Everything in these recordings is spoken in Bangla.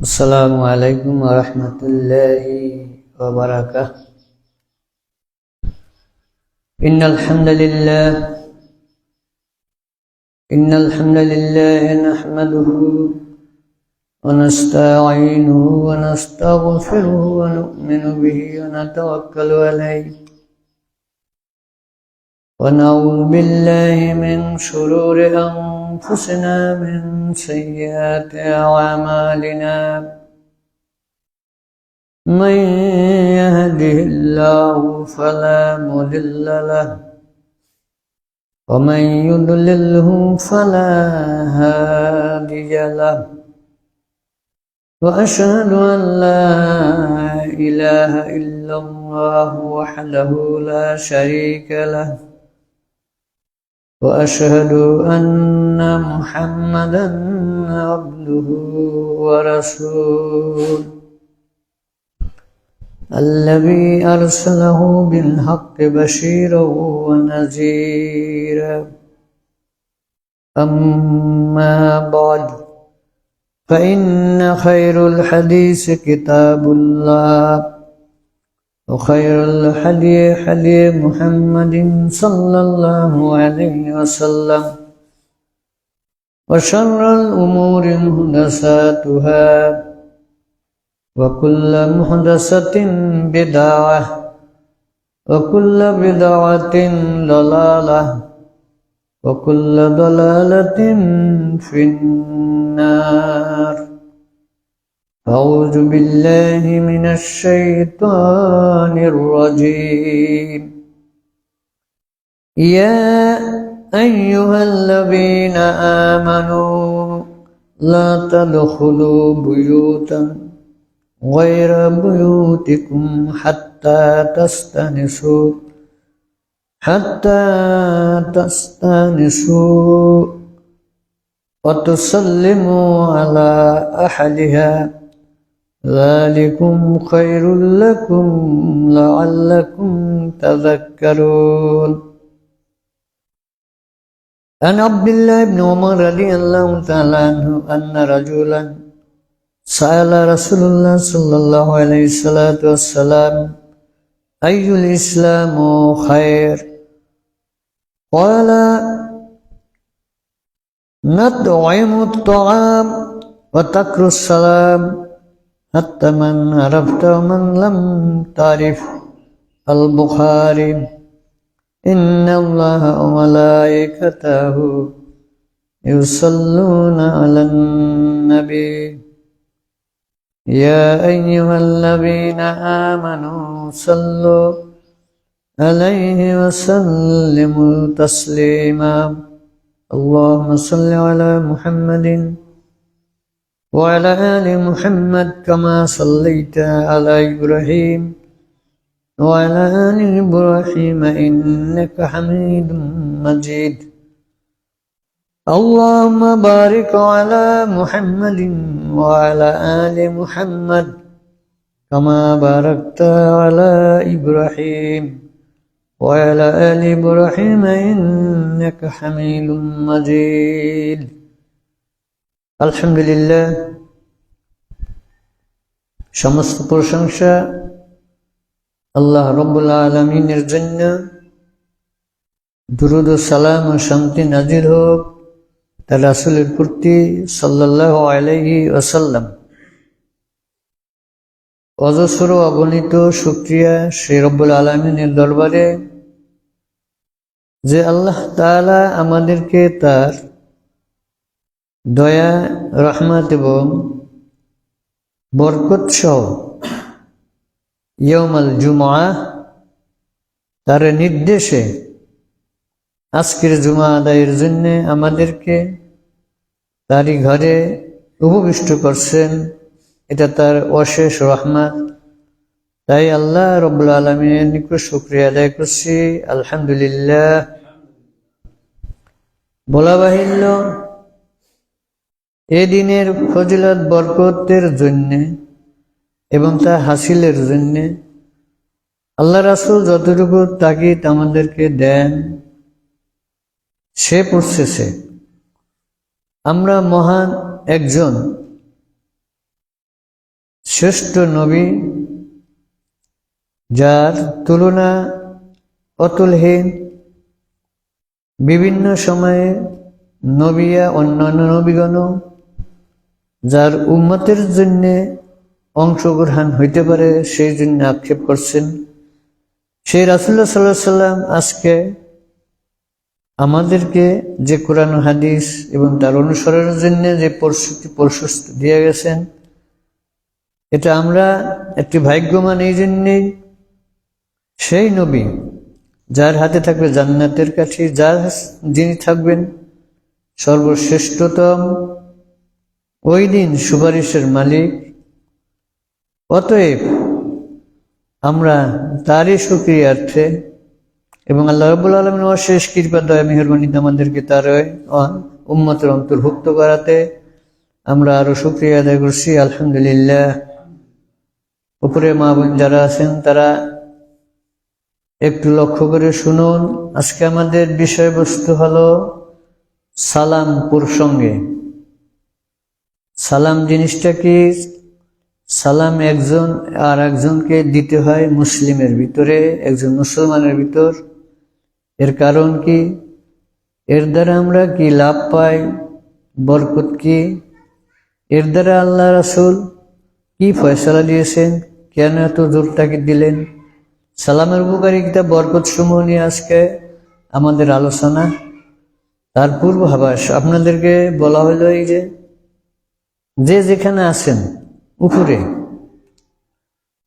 السلام عليكم ورحمة الله وبركاته. إن الحمد لله نحمده ونستعينه ونستغفره ونؤمن به ونتوكل عليه ونعوذ بالله من شرور أنفسنا من سيئات أعمالنا من يهده الله فلا مضل له ومن يضلله فلا هادي له وأشهد أن لا إله إلا الله وحده لا شريك له وأشهد أن محمدا عبده ورسوله الذي أرسله بالحق بشيرا ونذيرا. أما بعد فإن خير الحديث كتاب الله وخير الهدي هدي محمد صلى الله عليه وسلم وشر الأمور محدثاتها وكل محدثة بدعة وكل بدعة ضلالة وكل ضلالة في النار. أعوذ بالله من الشيطان الرجيم. يا أيها الذين آمنوا لا تدخلوا بيوتا غير بيوتكم حتى تستأنسوا وتسلموا على أهلها ذلكم خير لكم لعلكم تذكرون. عن عبد الله بن عمر رضي الله تعالى عنه أن رجلا سأل رسول الله صلى الله عليه وسلم أي الإسلام خير؟ قال نطعم الطعام وتكر السلام حتى من عرفت ومن لم تعرف. البخاري. إن الله وملائكته يصلون على النبي يا أيها الذين آمنوا صلوا عليه وسلموا تسليما. اللهم صل على محمد وعلى آل محمد كما صليت على إبراهيم وعلى آل إبراهيم إنك حميد مجيد. اللهم بارك على محمد وعلى آل محمد كما باركت على إبراهيم وعلى آل إبراهيم إنك حميد مجيد. আলহামদুলিল্লাহ, সমস্ত প্রশংসা আল্লাহ রব্বুল আলামিনের জন্য। দুরূদ ও সালাম ও শান্তি নাজিল হোক তার রাসূলের প্রতি সাল্লাল্লাহু আলাইহি ওয়াসাল্লাম। অজস্র অগণিত শুকরিয়া সেই রব্বুল আলামিনের দরবারে যে আল্লাহ তাআলা আমাদেরকে তার দয়া, রহমত এবং বরকত সহ ইয়াউমুল জুমআহ তার নির্দেশে আজকের জুমা আদায়ের জন্য আমাদেরকে তারই ঘরে উপবিষ্ট করছেন। এটা তার অশেষ রহমত। তাই আল্লাহ রব্বুল আলামিনের নিকট শুকরিয়া আদায় করছি, আলহামদুলিল্লাহ। বলা বাহুল্য, এ দিনের ফজিলত বরকতের জন্য এবং তা হাসিলের জন্য আল্লাহ রাসূল যতটুকু তাগিদ আমাদেরকে দেন সে পড়ছে। আমরা মহান একজন শ্রেষ্ঠ নবী, যার তুলনা অতুলহীন। বিভিন্ন সময়ে নবিয়া অন্যান্য নবীগণ যার উম্মতের জন্য অংশগ্রহণ হইতে পারে সেই জন্য আক্ষেপ করছেন। সেই রাসূলুল্লাহ সাল্লাল্লাহু আলাইহি সাল্লাম আজকে আমাদেরকে যে কোরআন হাদিস এবং তার অনুসরণের জন্য যে প্রশস্তি দিয়ে গেছেন, এটা আমরা একটি ভাগ্যবান এই জন্যেই। সেই নবী যার হাতে থাকবে জান্নাতের কাঠি, যিনি থাকবেন সর্বশ্রেষ্ঠতম, ওই দিন সুপারিশের মালিক। অতএব আমরা তারই শুকরিয়ার্থে এবং আল্লাহ রাব্বুল আলামিন অশেষ কৃপা দয়া মেহেরবানিতে আমাদেরকে তার উম্মতের অন্তর্ভুক্ত করাতে আমরা আরো শুকরিয়া আদায় করছি, আলহামদুলিল্লাহ। উপরে মা বোন যারা আছেন তারা একটু লক্ষ্য করে শুনুন। আজকে আমাদের বিষয়বস্তু হলো সালাম প্রসঙ্গে। সালাম জিনিসটা কি? সালাম একজন আর একজনকে দিতে হয় মুসলিমের ভিতরে, একজন মুসলমানের ভিতর। এর কারণ কি? এর দ্বারা আমরা কি লাভ পাই? বরকত কি? এর দ্বারা আল্লাহ রাসূল কি ফয়সালা দিয়েছেন? কেন এত জোর তাগিদ দিলেন? সালামের উপকারিতা, বরকত সমূহ নিয়ে আজকে আমাদের আলোচনা। তার পূর্বাভাস আপনাদেরকে বলা হলো এই যে যেখানে আছেন উপরে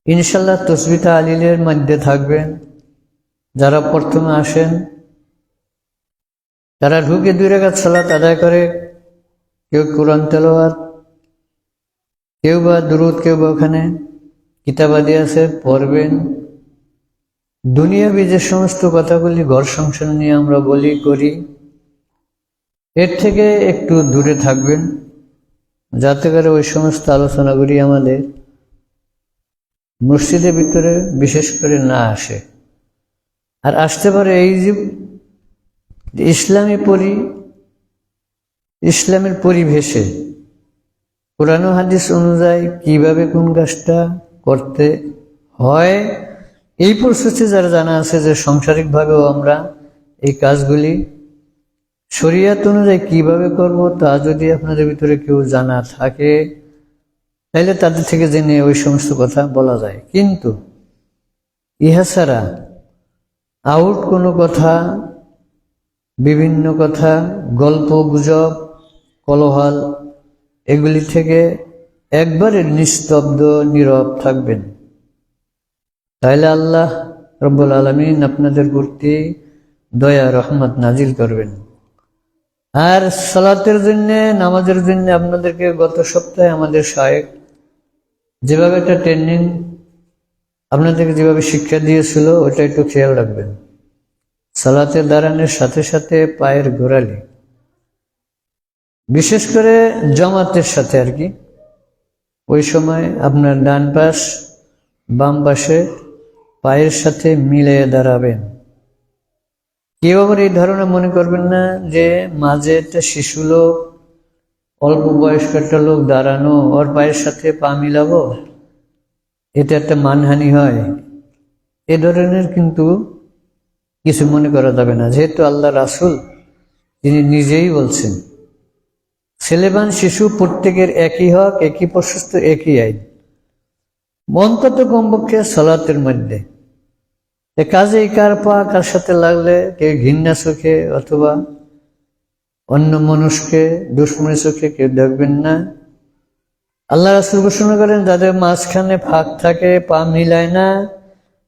ইনশাল্লাহ তাসবিহ তাহলিলের মধ্যে থাকবেন। যারা প্রথমে আসেন তারা ঢুকে 2 রাকাত সালাত আদায় করে, কেউ কোরআন তেলাওয়াত, কেউ বা দুরূদ, কেউ বা ওখানে কিতাবাদি আছে পড়বেন। দুনিয়াবি যে সমস্ত কথাগুলি ঘর সংসার নিয়ে আমরা বলি করি, এর থেকে একটু দূরে থাকবেন, যাতে করে ওই সমস্ত আলোচনাগুলি আমাদের মসজিদের ভিতরে বিশেষ করে না আসে। আর আসতে পারে এই যে ইসলামের পরিবেশে কোরআন ও হাদিস অনুযায়ী কিভাবে কোন কাজটা করতে হয়, এই প্রসেসে যারা জানা আছে যে সাংসারিকভাবেও আমরা এই কাজগুলি শরীয়ত অনুযায়ী কিভাবে করব, তা যদি আপনাদের ভিতরে কেউ জানা থাকে তাহলে তাদের থেকে জেনে ওই সমস্ত কথা বলা যায়। কিন্তু ইহা ছাড়া আউট কোনো কথা, বিভিন্ন কথা, গল্প গুজব, কলহাল, এগুলি থেকে একবারে নিস্তব্ধ নীরব থাকবেন। তাইলে আল্লাহ রব্বুল আলামিন আপনাদের প্রতি দয়া রহমত নাজিল করবেন। আর সালাতের জন্য, নামাজের জন্য আপনাদেরকে গত সপ্তাহে আমাদের শায়েখ যেভাবে একটা ট্রেনিং আপনাদেরকে যেভাবে শিক্ষা দিয়েছিল, ওটা একটু খেয়াল রাখবেন। সালাতে দাঁড়ানোর সাথে সাথে পায়ের গোড়ালি, বিশেষ করে জামাতের সাথে আর কি, ওই সময় আপনার ডান পাশ বাম পাশে পায়ের সাথে মিলিয়ে দাঁড়াবেন। কেউ আবার এই ধারণা মনে করবেন না যে মাঝে একটা শিশু লোক, অল্প বয়স্ক একটা লোক দাঁড়ানো, ওর পায়ের সাথে পা মিলাবো, এটা একটা মানহানি হয়, এ ধরনের কিন্তু কিছু মনে করা যাবে না। যেহেতু আল্লাহ রাসূল তিনি নিজেই বলছেন ছেলেবান শিশু প্রত্যেকের একই হক, একই প্রশস্ত, একই আইন, অন্তত কমপক্ষে সালাতের মধ্যে। কাজে কার পা কার সাথে লাগলে কেউ ঘৃণা চোখে অথবা অন্য মানুষকে দুশ্মনী চোখে কেউ দেখবেন না। আল্লাহ রাসূল ঘোষণা করেন যাদের মাঝখানে ফাঁক থাকে, পা মিলায় না,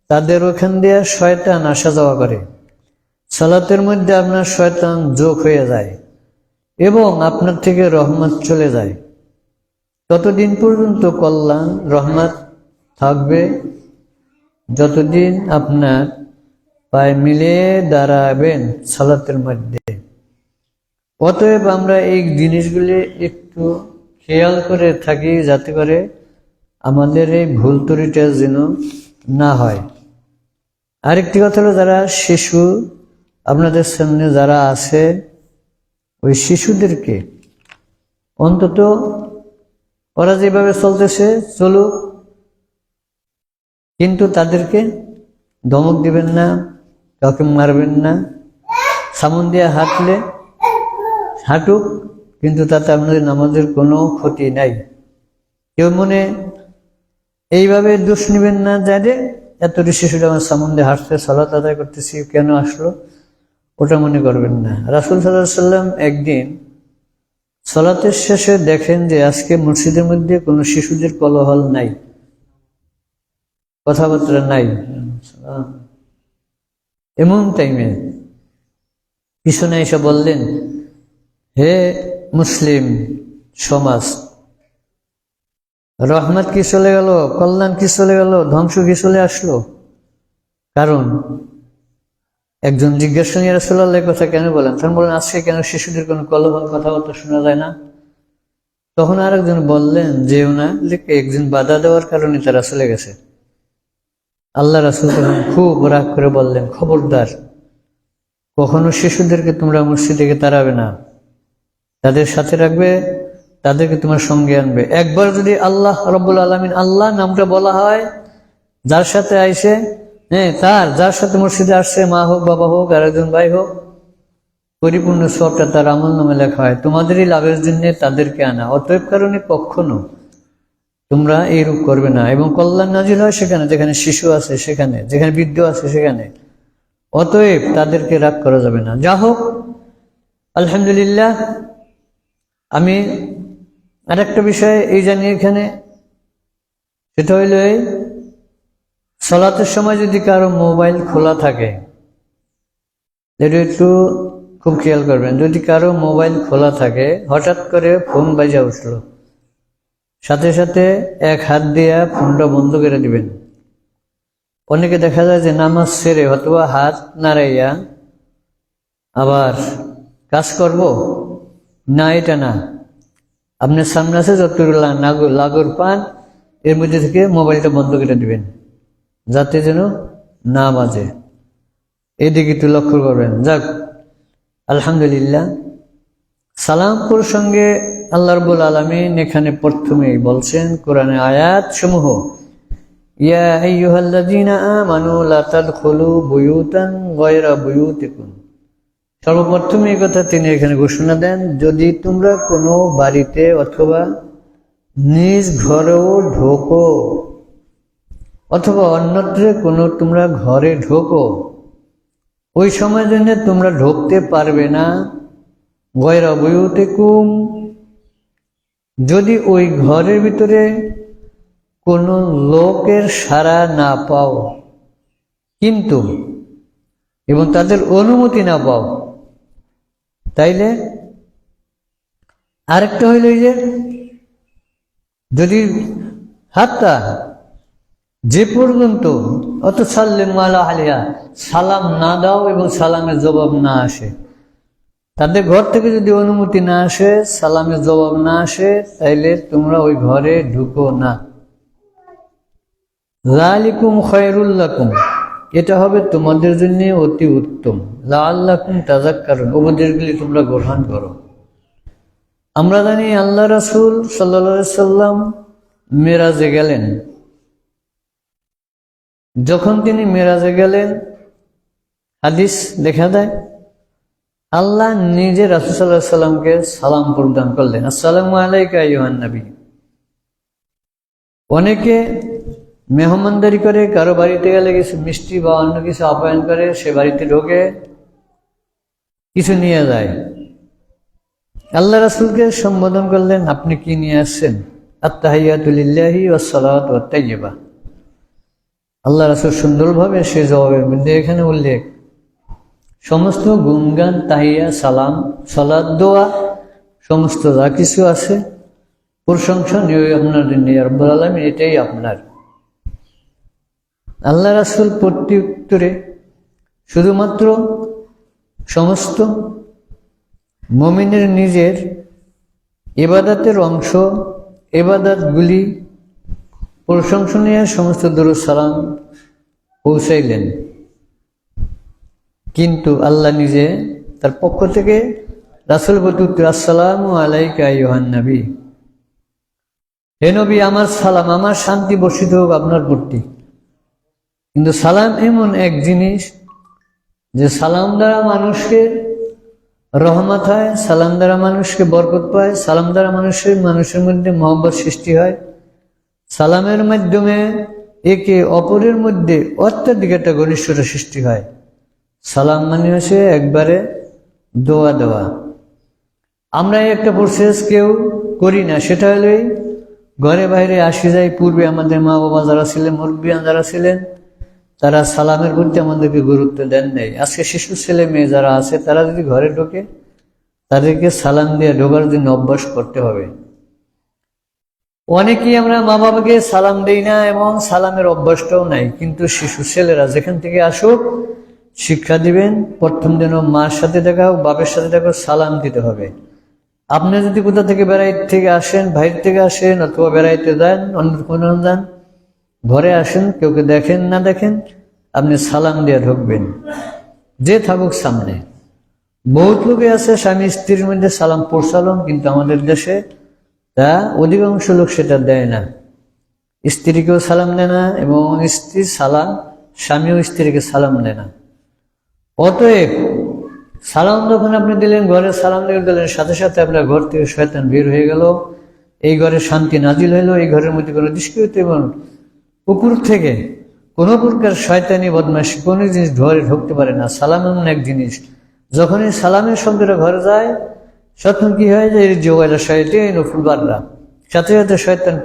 তাদের ওখান দিয়ে শয়তান আসা যাওয়া করে। সালাতের মধ্যে আপনার শয়তান যোগ হয়ে যায় এবং আপনার থেকে রহমত চলে যায়। ততদিন পর্যন্ত কল্যাণ রহমত থাকবে যতদিন আপনার পায়ে মিলে দাঁড়াবেন সালাতের মধ্যে। অতএব আমরা এই জিনিসগুলি একটু খেয়াল করে থাকি, যাতে করে আমাদের এই ভুল ত্রুটিটা যেন না হয়। আরেকটি কথা হলো, যারা শিশু আপনাদের সামনে যারা আছে, ওই শিশুদেরকে অন্তত ওরা যেভাবে চলতেছে চলুক, কিন্তু তাদেরকে ধমক দিবেন না, কাউকে মারবেন না। সামন দিয়ে হাঁটুক, কিন্তু তাতে আপনাদের নামাজের কোনো ক্ষতি নাই। কেউ মনে এইভাবে দোষ নেবেন না যে এত শিশুটা আমার সামন দিয়ে হাঁটছে, সালাত আদায় করতেছি, কেন আসলো, ওটা মনে করবেন না। রাসূল সাল্লাল্লাহু আলাইহি ওয়াসাল্লাম একদিন সালাতের শেষে দেখেন যে আজকে মসজিদের মধ্যে কোনো শিশুদের কোলাহল নাই, কথাবার্তা নাই। এমন টাইমে পিছনে এসে বললেন, হে মুসলিম সমাজ, রহমত কি চলে গেল, কল্যাণ কি চলে গেল, ধ্বংস কি চলে আসলো? কারণ একজন জিজ্ঞাসা নিয়ে রাসূলুল্লাহ কথা কেন বলেন? তখন বলেন, আজকে কেন শিশুদের কোনো কোলাহল কথাবার্তা শোনা যায় না? তখন আরেকজন বললেন, যেও না, একজন বাধা দেওয়ার কারণে তারা চলে গেছে। আল্লাহ রাসূল তখন খুব রাগ করে বললেন, খবরদার, কখনো শিশুদেরকে তোমরা মসজিদ থেকে তাড়াবে না, তাদের সাথে রাখবে, তাদেরকে তোমার সঙ্গে আনবে। একবার যদি আল্লাহ রাব্বুল আলামিন আল্লাহ নামটা বলা হয়, যার সাথে আইসে, যার সাথে মসজিদে আসছে, মা হোক, বাবা হোক, আর একজন ভাই হোক, পরিপূর্ণ সবটা তার আমল নামে লেখা হয়। তোমাদেরই লাভের জন্য তাদেরকে আনা, অতএব কারণে কখনো তোমরা এইরূপ করবে না। এবং কল্যাণ নাজিল হয় সেখানে যেখানে শিশু আছে, সেখানে যেখানে বৃদ্ধ আছে সেখানে, অতএব তাদেরকে রাগ করা যাবে না। যা হোক, আলহামদুলিল্লাহ, আমি আরেকটা বিষয় এই জানি এখানে, সেটা হইল এই, সালাতের সময় যদি কারো মোবাইল খোলা থাকে, এটা একটু খুব খেয়াল করবেন। যদি কারো মোবাইল খোলা থাকে, হঠাৎ করে ফোন বাজে উঠলো, সাথে সাথে এক হাত দিয়া ফোনটা বন্ধ করে দিবেন। অনেকে দেখা যায় যে নামাজ ছেড়ে অথবা হাত নাড়াইয়া আবার কাজ করব না, এটা না। আপনার সামনে আছে যতটুকু লাগর পান, এর মধ্যে থেকে মোবাইলটা বন্ধ করে দিবেন, যাতে যেন না বাজে। এদিকে একটু লক্ষ্য করবেন। যাক, আলহামদুলিল্লাহ, সালাম প্রসঙ্গে আল্লাহ রাব্বুল আলামিন এখানে প্রথমেই বলছেন কোরআনে আয়াত সমূহ, ইয়া আইয়ুহাল্লাযীনা আমানু লা তাদখুলু বুয়ুতান গায়রা বুয়ুতিকুম। সর্বপ্রথমে এই কথা তিনি এখানে ঘোষণা দেন, যদি তোমরা কোনো বাড়িতে অথবা নিজ ঘরেও ঢোকো, অথবা অন্যত্র কোনো তোমরা ঘরে ঢোকো, ওই সময় জন্য তোমরা ঢুকতে পারবে না, গায়রা বুয়ুতিকুম, যদি ওই ঘরের ভিতরে কোনো লোকের সাড়া না পাও, কিন্তু এবং তাদের অনুমতি না পাও। তাইলে আরেকটা হইল যে, যদি হাত্তা, যে পর্যন্ত অত সাল্লিম আলা আলিয়া, সালাম না দাও এবং সালামের জবাব না আসে, তাদের ঘর থেকে যদি অনুমতি না আসে, সালামের জবাব না আসে, তাইলে তোমরা ওই ঘরে ঢুকো না। যালিকুম খায়রুল লাকুম, এটা হবে তোমাদের জন্য অতি উত্তম। লাআল্লাকুম তাযাক্কারুন, উপদেশগুলি তোমরা গ্রহণ করো। আমরা জানি আল্লাহ রাসূল সাল্লাল্লাহু আলাইহি সাল্লাম মেরাজে গেলেন। যখন তিনি মেরাজে গেলেন, হাদিস দেখা যায় আল্লাহ নিজে রাসূল সাল্লাল্লাহু আলাইহি সাল্লামকে সালাম প্রদান করলেন, আসসালামু আলাইকা আইয়ুহান নবী। অনেকে মেহমানদারি করে, কারো বাড়িতে গেলে কিছু মিষ্টি বা অন্য কিছু আপ্যায়ন করে, সে বাড়িতে ঢোকে, কিছু নিয়ে যায়। আল্লাহ রাসূলকে সম্বোধন করলেন, আপনি কি নিয়ে আসছেন? আত-তাহিয়াতু লিল্লাহি ওয়াস-সালাতু ওয়াত-তাইয়্যিবা। আল্লাহ রাসূল সুন্দরভাবে সে জবাবের মধ্যে এখানে উল্লেখ, সমস্ত গুণগান, তাহিয়া, সালাম, সালাত, দোয়া, সমস্ত যা কিছু আছে, প্রশংসা নিয়ে আপনার জন্য, রব্বুল আলামিন এটাই আপনার। আল্লাহ রাসূল প্রত্যুত্তরে শুধুমাত্র সমস্ত মুমিনের নিজের ইবাদতের অংশ, ইবাদতগুলি প্রশংসনীয় সমস্ত দরুদ সালাম পৌঁছাইলেন, কিন্তু আল্লাহ নিজে তার পক্ষ থেকে রাসূল প্রত্যুত্তরে, আসসালামু আলাইকা আইয়ুহান নবী, হে নবী, আমার সালাম, আমার শান্তি বর্ষিত হোক আপনার প্রতি। কিন্তু সালাম এমন এক জিনিস যে সালাম দ্বারা মানুষকে রহমত হয়, সালাম দ্বারা মানুষকে বরকত পায়, সালাম দ্বারা মানুষের মধ্যে মহব্বত সৃষ্টি হয়। সালামের মাধ্যমে একে অপরের মধ্যে অত্যাধিক একটা ঘনিষ্ঠতা সৃষ্টি হয়। সালাম মানে হচ্ছে একবারে দোয়া দেওয়া। আমরা একটা প্রসেস কেউ করি না, সেটা হলে ঘরে বাইরে আসি যাই। পূর্বে আমাদের মা বাবা যারা ছিলেন, মুরব্বিয়ান যারা ছিলেন, তারা সালামের প্রতি আমাদেরকে গুরুত্ব দেন নাই। আজকে শিশু ছেলে মেয়ে যারা আছে, তারা যদি ঘরে ঢোকে, তাদেরকে সালাম দিয়ে ঢোকার জন্য অভ্যাস করতে হবে। অনেকেই আমরা মা বাবাকে সালাম দেই না এবং সালামের অভ্যাসটাও নাই। কিন্তু শিশু ছেলেরা যেখান থেকে আসুক, শিক্ষা দিবেন, প্রথম যেন মার সাথে দেখা হোক, বাপের সাথে দেখা হোক, সালাম দিতে হবে। আপনি যদি কোথা থেকে বেড়াইতে থেকে আসেন, বাইরে থেকে আসেন, অথবা বেড়াইতে যান, অন্য কোনো যান, ঘরে আসেন, কেউকে দেখেন না দেখেন, আপনি সালাম দিয়ে ঢুকবেন, যে থাকুক সামনে। বহুত লোকে আছে স্বামী স্ত্রীর মধ্যে সালাম প্রচলন, কিন্তু আমাদের দেশে তা অধিকাংশ লোক সেটা দেয় না। স্ত্রীকেও সালাম দেয় না এবং স্ত্রীর সালাম স্বামীও স্ত্রীকে সালাম দেয় না। অতএব সালাম যখন আপনি দিলেন, ঘরে সালাম দিয়ে দিলেন, সাথে সাথে আপনার ঘর থেকে শয়তান বের হয়ে গেল, এই ঘরে শান্তি নাজিল হইল, এই ঘরের মধ্যে কোনো দুষ্কৃত এবং উপর থেকে কোনো প্রকার শয়তানি বদমাশি কোনো জিনিস ঘরে ঢুকতে পারে না। সালাম এমন এক জিনিস, যখনই সালামের শব্দটা ঘরে যায়, তখন কি হয় যে যোগাইলা শয়তান নফুল বাররা, সাথে সাথে শয়তান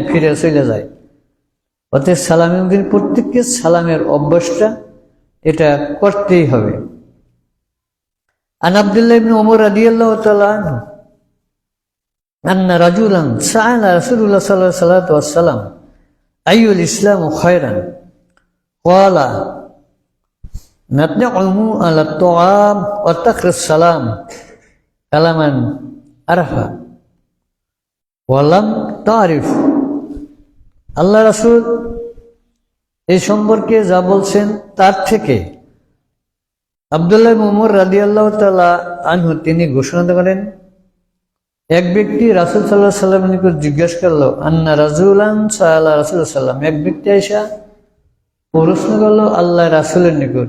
ফিরে চলে যায়। অতএব সালামের দিন প্রত্যেককে সালামের অভ্যাসটা এটা করতেই হবে। আন আব্দুল্লাহ ইবনে ওমর রাদিয়াল্লাহু তাআলা আনহু আন্না রাজুলান সাআলা রাসূলুল্লাহ সাল্লাল্লাহু আলাইহি ওয়াসাল্লাম আইয়ুল ইসলামু খায়রান ক্বালা নাতনাউমু আলা তুআম ওয়া তাকরিস সালাম কালামান আরফা ওয়া লাম তারিফ। আল্লাহ রাসূল এই সম্পর্কে যা বলছেন তার থেকে আব্দুল্লাহ ইবনে ওমর রাদিয়াল্লাহু তাআলা আনহু তিনি ঘোষণা করেন, এক ব্যক্তি রাসূল সাল্লাল্লাহু আলাইহি ওয়াসাল্লামের নিকট জিজ্ঞাসা করলো, আন্না রাজুলান সাআলা রাসূলুল্লাহ সাল্লাম, এক ব্যক্তি আয়েশা প্রশ্ন করলো আল্লাহ রাসূলের নিকট,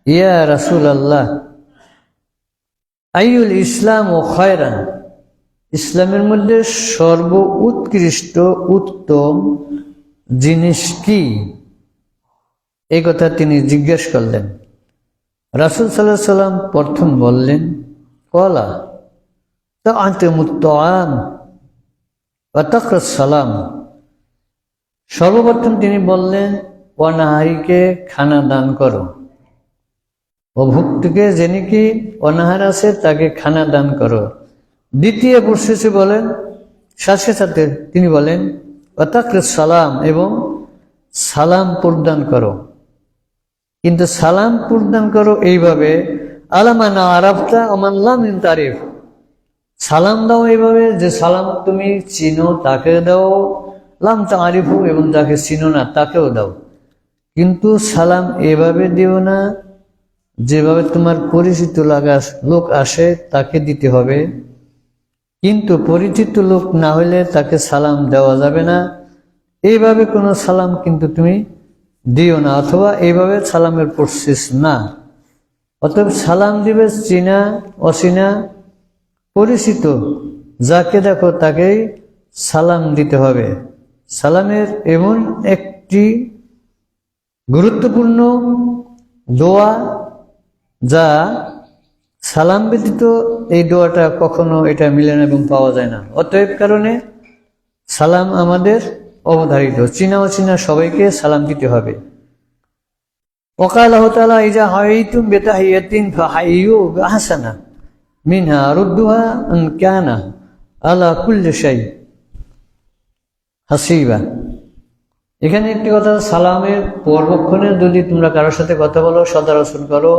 ইয়া রাসূলুল্লাহ আইয়ুল ইসলাম ও খায়রান, ইসলামের মধ্যে সর্ব উৎকৃষ্ট উত্তম জিনিস কি? এই কথা তিনি জিজ্ঞেস করলেন। রাসূল সাল্লাল্লাহু আলাইহি ওয়াসাল্লাম প্রথম বললেন, ক্বালা তা'আতুমুত তুআম ওয়া তাকরাস সালাম। সর্বপ্রথম তিনি বললেন, অনাহারীকে খানা দান করো, অভুক্তকে যে নাকি অনাহার আছে তাকে খানা দান করো। দ্বিতীয় প্রসেসে বলেন, সাথে সাথে তিনি বলেন ওয়া তাকরাস সালাম, এবং সালাম প্রদান করো। কিন্তু সালাম প্রদান করো এইভাবে, আলামান আরাফতা ওমান লাম তারিফ, সালাম দাও এইভাবে যে সালাম তুমি চিনো তাকে দাও, লাম তারিফু, এবং যাকে চিনো না তাকেও দাও। কিন্তু সালাম এভাবে দিও না যেভাবে তোমার পরিচিত লোক আসে তাকে দিতে হবে, কিন্তু পরিচিত লোক না হলে তাকে সালাম দেওয়া যাবে না। এইভাবে কোনো সালাম কিন্তু তুমি দিও না, অথবা এইভাবে সালামের প্রসেস না। অতএব সালাম দিবে চিনা অচিনা পরিচিত যাকে দেখো তাকেই সালাম দিতে হবে। সালামের এমন একটি গুরুত্বপূর্ণ দোয়া যা সালাম ব্যতীত এই দোয়াটা কখনো এটা মিলে না এবং পাওয়া যায় না। অতএব কারণে সালাম আমাদের অবধারিত, চিনা অচিনা সবাইকে সালাম দিতে হবে। ওয়াকালাহু তাআলা ইজা হাইতুম বিতাহিয়াতিন ফাহাইয়ু বিআহসানা মিনহা রুদ্দুহা আন কানা আলা কুল্লি শাই হাসিবা। এখানে একটি কথা, সালামের পূর্বক্ষণে যদি তোমরা কারোর সাথে কথা বলো, সদাচরণ করো,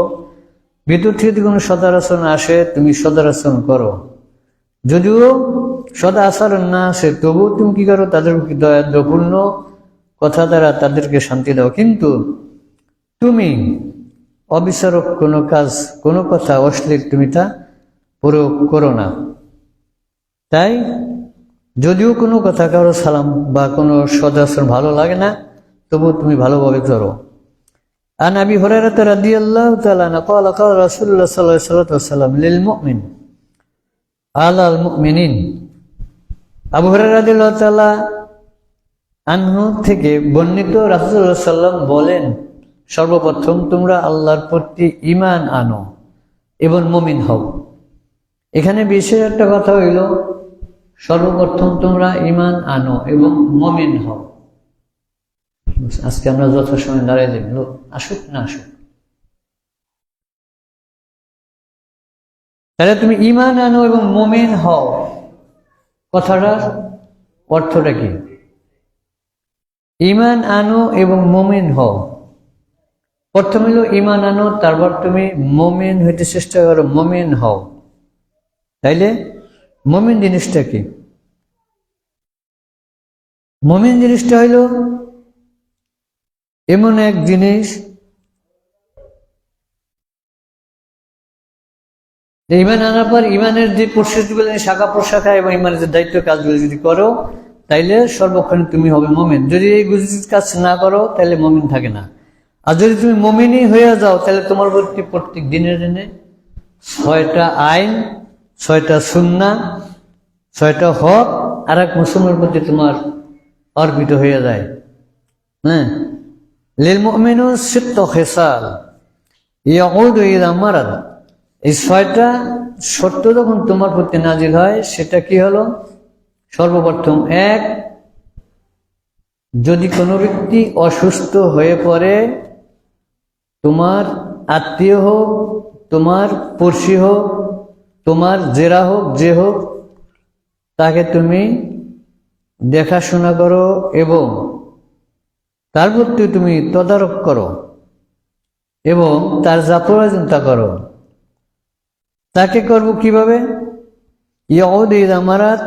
ভিতর থেকে যদি কোনো সদাচরণ আসে তুমি সদাচরণ করো, যদিও সদা আচরণ না আসে তবুও তুমি কি করো, তাদের দয়াপূর্ণ কথা দ্বারা তাদেরকে শান্তি দাও। কিন্তু তুমি অবিচারক কোনো কাজ, কোনো কথা অশ্লীল তুমি তা প্রয়োগ করো না। তাই যদিও কোনো কথা কারো সালাম বা কোনো সদাচরণ ভালো লাগে না, তবু তুমি ভালোভাবে করো। আন আবি হুরায়রা রাদিয়াল্লাহু তাআলা আনহু ক্বালা ক্বালা রাসূলুল্লাহ সাল্লাল্লাহু আলাইহি ওয়াসাল্লাম লিল মুমিন আলাল মুমিনিন। আবু হুরায়রা রাদিয়াল্লাহু তাআলা আনহু থেকে বর্ণিত, রাসূলুল্লাহ সাল্লাল্লাহু আলাইহি বলেন, সর্বপ্রথম তোমরা আল্লাহর প্রতি ঈমান আনো এবং মুমিন হও। এখানে বিশেষ একটা কথা হইল, সর্বপ্রথম তোমরা ঈমান আনো এবং মুমিন হও। আজকে আমরা যথাসময় দাঁড়াই যাই, লোক আসুক না আসুক। তাহলে তুমি ঈমান আনো এবং মুমিন হও, কথাটার অর্থটা কি? ঈমান আনো এবং মুমিন হও, প্রথম হলো ঈমান আনো, তারপর তুমি মুমিন হইতে চেষ্টা করো, মুমিন হও। তাইলে মুমিন জিনিসটা কি? মুমিন জিনিসটা হইল এমন এক জিনিস, ঈমান আনার পর ঈমানের যে প্রসেসগুলো, শাখা প্রশাখা এবং ঈমানের যে দায়িত্ব কাজগুলো যদি করো, তাইলে সর্বক্ষণ তুমি হবে মুমিন। যদি এই কাজ না করো, তাহলে মুমিন থাকে না। আর যদি তুমি মুমিনই হয়ে যাও, তাহলে তোমার প্রতি প্রত্যেক দিনে দিনে 6টা আইন, 6টা সুন্নাহ, 6টা হক আর এক মুসলমানের প্রতি তোমার অর্পিত হয়ে যায়। হ্যাঁ, লিল মুমিনু সিত্তু খিসাল ইয়াউদু ইলা মারাদ। এই 6টা শর্ত যখন তোমার প্রতি নাজিল হয়, সেটা কি হলো? সর্বপ্রথম, এক, যদি কোনো ব্যক্তি অসুস্থ হয়ে পড়ে, তোমার আত্মীয় হোক, তোমার পড়শি হোক, তোমার জেরা হোক, যে হোক, তাকে তুমি দেখাশোনা করো এবং তার প্রতি তুমি তদারক করো এবং তার যা প্রয়োজন তা করো। তাকে করবো কিভাবে? ইয়াউদ ইলা মারাদ,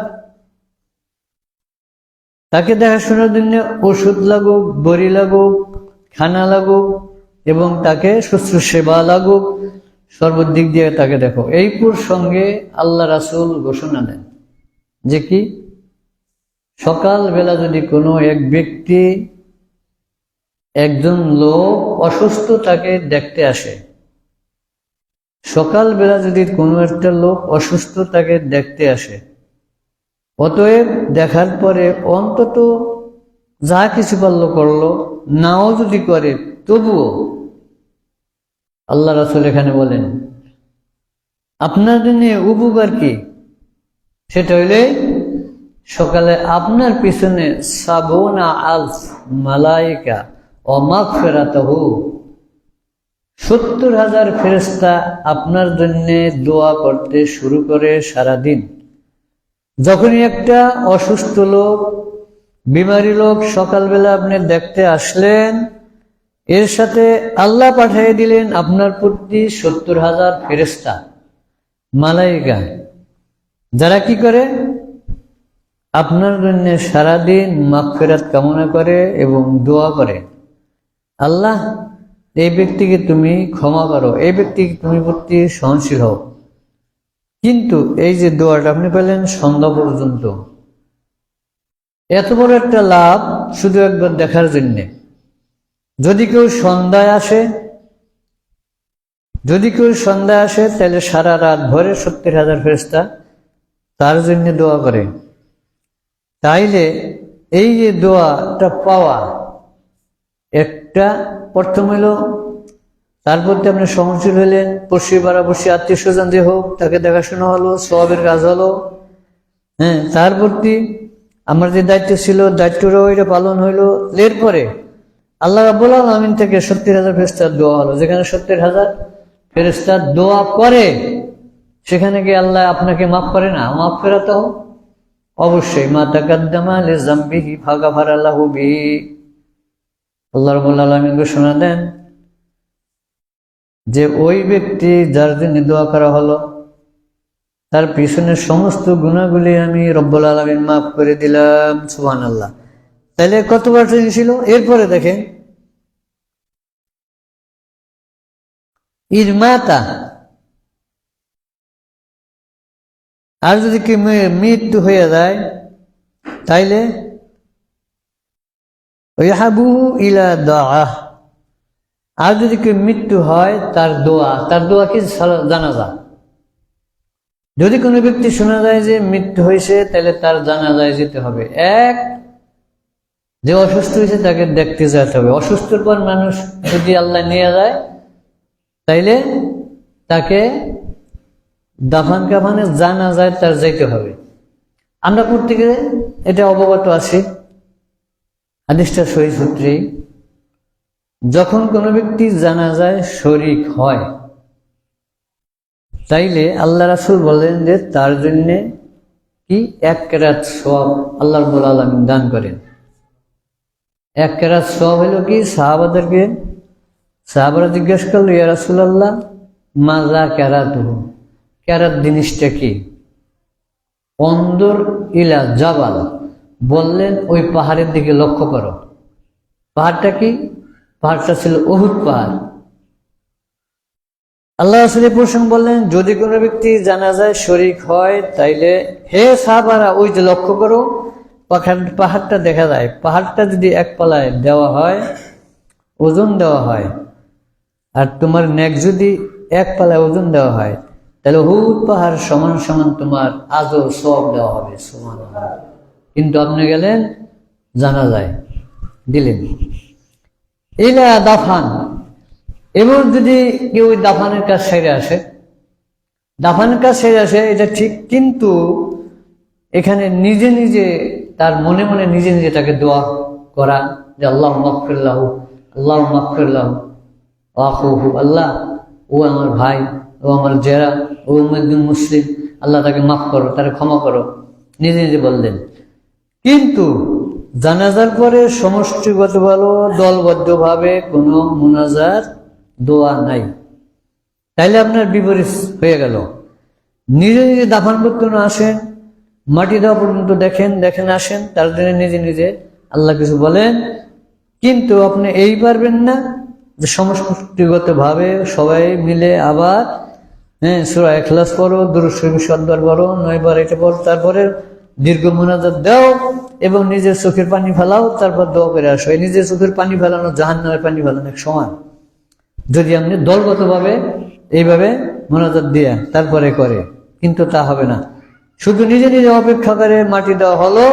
তাকে দেখাশোনার জন্য ওষুধ লাগুক, বড়ি লাগুক, খানা লাগুক এবং তাকে শুশ্রূষা লাগুক, সর্বদিক দিয়ে তাকে দেখো। এই প্রসঙ্গে আল্লাহ রাসূল ঘোষণা দেন যে কি, সকালবেলা যদি কোনো এক ব্যক্তি, একজন লোক অসুস্থ তাকে দেখতে আসে, সকালবেলা যদি কোনো একটা লোক অসুস্থ তাকে দেখতে আসে, অতএব দেখার পরে অন্তত যা কিছু পারলো করলো, নাও যদি করে তবুও আল্লাহ রাসূল এখানে বলেন আপনার জন্য উপকার কি? সেটা হইলে সকালে আপনার পিছনে ৭০,০০০ মালায়েকা ও মাগফিরাতুহু, ৭০,০০০ ফেরেশতা আপনার জন্য দোয়া করতে শুরু করে সারাদিন। যখনই একটা অসুস্থ লোক, বিমারি লোক সকালবেলা আপনি দেখতে আসলেন, এর সাথে আল্লাহ পাঠিয়ে দিলেন আপনার প্রতি ৭০,০০০ ফেরেশতা, মালায়েকা, যারা কি করে? আপনার জন্য সারাদিন মাগফিরাত কামনা করে এবং দোয়া করে, আল্লাহ এই ব্যক্তিকে তুমি ক্ষমা করো, এই ব্যক্তিকে তুমি প্রতি সহনশীল হও। কিন্তু এই যে দোয়াটা আপনি পেলেন সন্ধ্যা পর্যন্ত, এত বড় একটা লাভ শুধু একবার দেখার জন্যে। যদি কেউ সন্ধ্যায় আসে, তাহলে সারা রাত ভরে ৭০,০০০ ফেরেশতা তার জন্য দোয়া করে। তাইলে এই যে দোয়াটা পাওয়া, একটা প্রথম হলো তার প্রতি আপনি সহনশীল হলেন, পড়শি পাড়াপড়শি আত্মীয় স্বজন যে হোক তাকে দেখাশোনা হলো, সওয়াবের কাজ হলো। হ্যাঁ, তার প্রতি আমার যে দায়িত্ব ছিল, দায়িত্বটাও এটা পালন হইলো। এরপরে আল্লাহ রাব্বুল আলামিন থেকে ৭০,০০০ ফেরেশতার দোয়া হলো। যেখানে ৭০,০০০ ফেরেশতার দোয়া করে, সেখানে কি আল্লাহ আপনাকে মাফ করে না? মাগফিরাতুহু, অবশ্যই, মা তাকাদ্দামা লিযামবিহি ফাগাফারা লাহু বিহি। আল্লাহ রাব্বুল আলামিন ঘোষণা দেন যে ওই ব্যক্তি যার জন্য দোয়া করা হলো, তার পিছনের সমস্ত গুনাহগুলি আমি রব্বুল আলামিন মাফ করে দিলাম। সুবহানাল্লাহ। তাহলে কতবার ছিল? এরপরে দেখেন, ইরমাতা, আর যদি কি মৃত্যু হয়ে যায়, তাইলে ইয়াহাবুহু ইলা দুআহ, আর যদি কেউ মৃত্যু হয় তার দোয়া কি জানাজা। যদি কোনো ব্যক্তি শোনা যায় যে মৃত্যু হয়েছে, তাহলে তার জানাজায় যেতে হবে। এক, যে অসুস্থ হয়েছে তাকে দেখতে যেতে হবে। অসুস্থর পর মানুষ যদি আল্লাহ নিয়ে যায়, তাইলে তাকে দাফান কাফানে জানাজায় তার যাইতে হবে। আমরা প্রত্যেকে এটা অবগত আছি, হাদিসটা সহিহ সূত্রেই, যখন কোনো ব্যক্তি জানাজায় শরীক হয়, তাইলে আল্লাহ রাসূল বলেন যে তার জন্যে কি 1 কেরাত সওয়াব আল্লাহ রাব্বুল আলামিন দান করেন। 1 কেরাত সওয়াব হলো কি, সাহাবারা জিজ্ঞেস করলো, ইয়া রাসূলুল্লাহ মাজা কেরাতুহু, কেরাত জিনিসটা কি? অন্দর ইলা জাবাল, বললেন ওই পাহাড়ের দিকে লক্ষ্য করো। পাহাড়টা কি? পাহাড়টা ছিল উহুদ পাহাড়। আল্লাহ রাসূলের প্রসঙ্গ বললেন, যদি কোনো ব্যক্তি জানাজায় শরীক হয়, তাইলে হে সাহাবারা ওই যে লক্ষ্য করো, পাহাড়টা দেখা যায়। পাহাড়টা যদি এক পালায় দেওয়া হয়, ওজন দেওয়া হয়, আর তোমার নেক যদি এক পালায় ওজন দেওয়া হয়, তাহলে উহুদ পাহাড় সমান সমান তোমার আজর সওয়াব দেওয়া হবে। সুবহানাল্লাহ। কিন্তু আপনি গেলেন জানাজায় দিলেন। ইলা দাফান, এবার যদি কেউ ওই দাফানের কাজ সেরে আসে, এটা ঠিক, কিন্তু এখানে নিজে নিজে তার মনে মনে নিজে নিজে তাকে দোয়া করা যে আল্লাহ মাগফির লাহু, আল্লাহ মাগফির লাহু আখুহু, আল্লাহ ও আমার ভাই, ও আমার জেরা, ও একজন মুসলিম, আল্লাহ তাকে মাফ করো, তাকে ক্ষমা করো, নিজে নিজে বললেন। কিন্তু জানাজার পরে সমষ্টিগত ভালো দলবদ্ধভাবে কোনো মুনাজাত দোয়া নাই, তাইলে আপনার বিপরীত হয়ে গেল। নিজে নিজে দাফন করতে আসেন, মাটি দেওয়া পর্যন্ত দেখেন আসেন, তার জন্য নিজে নিজে আল্লাহ কিছু বলেন, কিন্তু আপনি এই পারবেন না যে সমষ্টিগত ভাবে সবাই মিলে আবার সূরা ইখলাস পড়ো, দুরূদ শরীফ 100 বার পড়ো, 9 বার এটা পড়ো, তারপরে দীর্ঘ মুনাজাত দাও এবং নিজের চোখের পানি ফেলাও, তারপর দোয়া করে আসো। এই নিজের চোখের পানি ফেলানো জাহান্নামের পানি ফেলানো সমান, যদি আপনি দলগতভাবে এইভাবে মুনাজাত দিয়ে তারপরে করে। কিন্তু তা হবে না, শুধু নিজে নিজে অপেক্ষা করে মাটি দেওয়া হলো,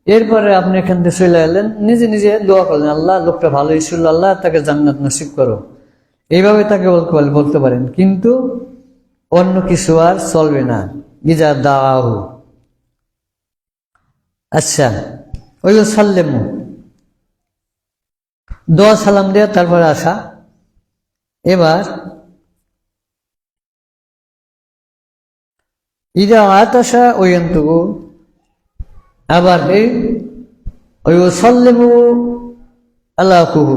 এরপরে আপনি এখান থেকে চলে এলেন, নিজে নিজে দোয়া করলেন, আল্লাহ লোকটা ভালোই ছিল, আল্লাহ তাকে জান্নাত নসিব করো, এইভাবে তাকে বলতে পারেন। কিন্তু অন্য কিছু আর চলবে না। ইজা দাওয়াহু, আচ্ছা, ওই সাল্লেমু, দোয়া সালাম দেয়া তারপরে আসা। এবার ইদা আতাশা ওয়ান্তুহু, আবার ওই সাল্লেমু আলাকুহু,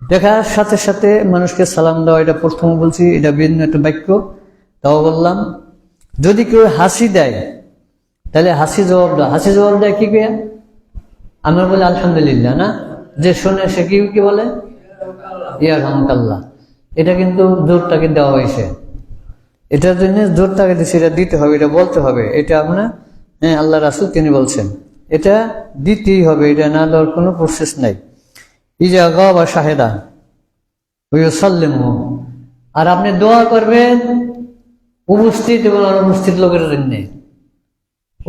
দেখার সাথে সাথে মানুষকে সালাম দেওয়া, এটা প্রথম বলছি, এটা ভিন্ন একটা বাক্য, তাও বললাম। যদি কেউ হাসি দেয়, তাহলে হাসি জবাব দেয় কি কে? আমরা বলি আলহামদুলিল্লাহ, না? যে শোনে সে কি বলে? ইয়ারহামুকাল্লাহ। এটা কিন্তু জোরটাকে দেওয়া হয়েছে, এটার জন্য জোরটাকে দিচ্ছে, এটা দিতে হবে, এটা বলতে হবে, এটা আমরা আল্লাহ রাসূল তিনি বলছেন, এটা দিতেই হবে, এটা না দেওয়ার কোনো প্রসেস নাই। ইজা গাবা শাহেদা ওয়াসাল্লিমু, আর আপনি দোয়া করবেন উপস্থিত এবং অনুপস্থিত লোকের জন্য।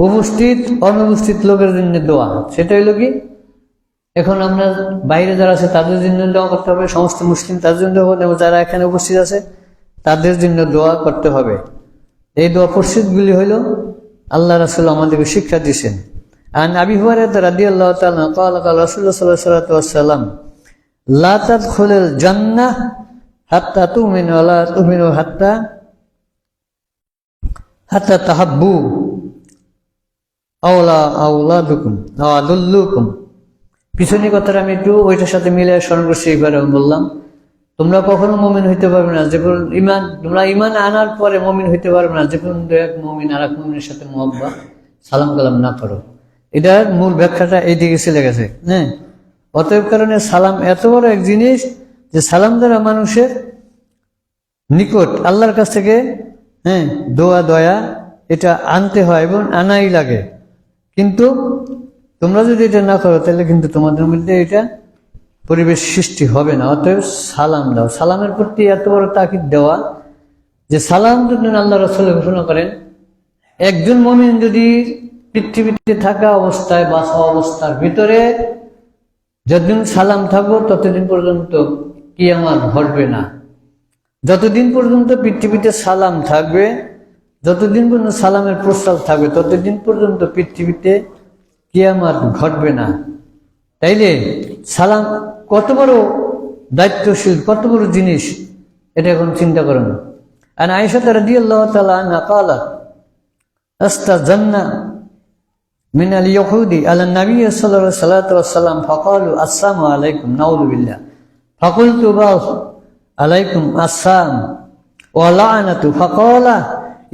উপস্থিত অনুপস্থিত লোকের জন্য দোয়া, সেটা হইল কি, এখন আমরা বাইরে যারা আছে তাদের জন্য দোয়া করতে হবে, সমস্ত মুসলিম তাদের জন্য দোয়া করতে হবে, যারা এখানে উপস্থিত আছে তাদের জন্য দোয়া করতে হবে। এই দোয়া প্রসিদ্ধগুলি হইল আল্লাহ রাসূল আমাদেরকে শিক্ষা দিয়েছেন। আন আবি হুরায়রা রাদিয়াল্লাহু তাআলা قال قال رسول الله صلى الله عليه وسلم لا تدخل الجنة حتى تؤمنوا ولا تؤمنوا حتى تحبوا আওলাদুকুম আও আদুল্লুকুম। পিছনের কথাটা আমি একটু ওইটার সাথে মিলে স্মরণ করছি, এইবারে বললাম, তোমরা কখনো মুমিন হইতে পারবে না যে তোমরা ঈমান আনার পরে মুমিন হইতে পারবে না যে পর্যন্ত এক মুমিন আর এক মুমিনের সাথে মুহাব্বত সালাম কালাম না করো। এটার মূল ব্যাখ্যাটা এইদিকে চলে গেছে। অতএব কারণে সালাম এত বড় এক জিনিস যে সালাম দ্বারা মানুষের নিকট আল্লাহর কাছ থেকে দোয়া দয়া এটা আনতে হয় এবং আনাই লাগে। কিন্তু তোমরা যদি এটা না করো তাহলে কিন্তু তোমাদের মধ্যে এটা পরিবেশ সৃষ্টি হবে না। অতএব সালাম দাও। সালামের প্রতি এত বড় তাকিদ দেওয়া যে সালাম যদি আল্লাহ রাসূল ঘোষণা করেন, একজন মুমিন যদি পৃথিবীতে থাকা অবস্থায় বাঁচা অবস্থার ভিতরে যতদিন সালাম থাকবো ততদিন পর্যন্ত কিয়ামত ঘটবে না। যতদিন পর্যন্ত পৃথিবীতে সালাম থাকবে, যতদিন পর্যন্ত সালামের প্রস্তাব থাকবে, ততদিন পর্যন্ত পৃথিবীতে কিয়ামত ঘটবে না। তাইলে সালাম কত বড় দায়িত্বশীল, কত বড় জিনিস, এটা এখন চিন্তা করুন। আর আয়েশা রাদিয়াল্লাহু তাআলা আনহা قالت استزنا من اليهود على النبي صلى الله عليه وسلم فقالوا السلام عليكم نعوذ بالله فقلت باس عليكم السلام ولعنة فقال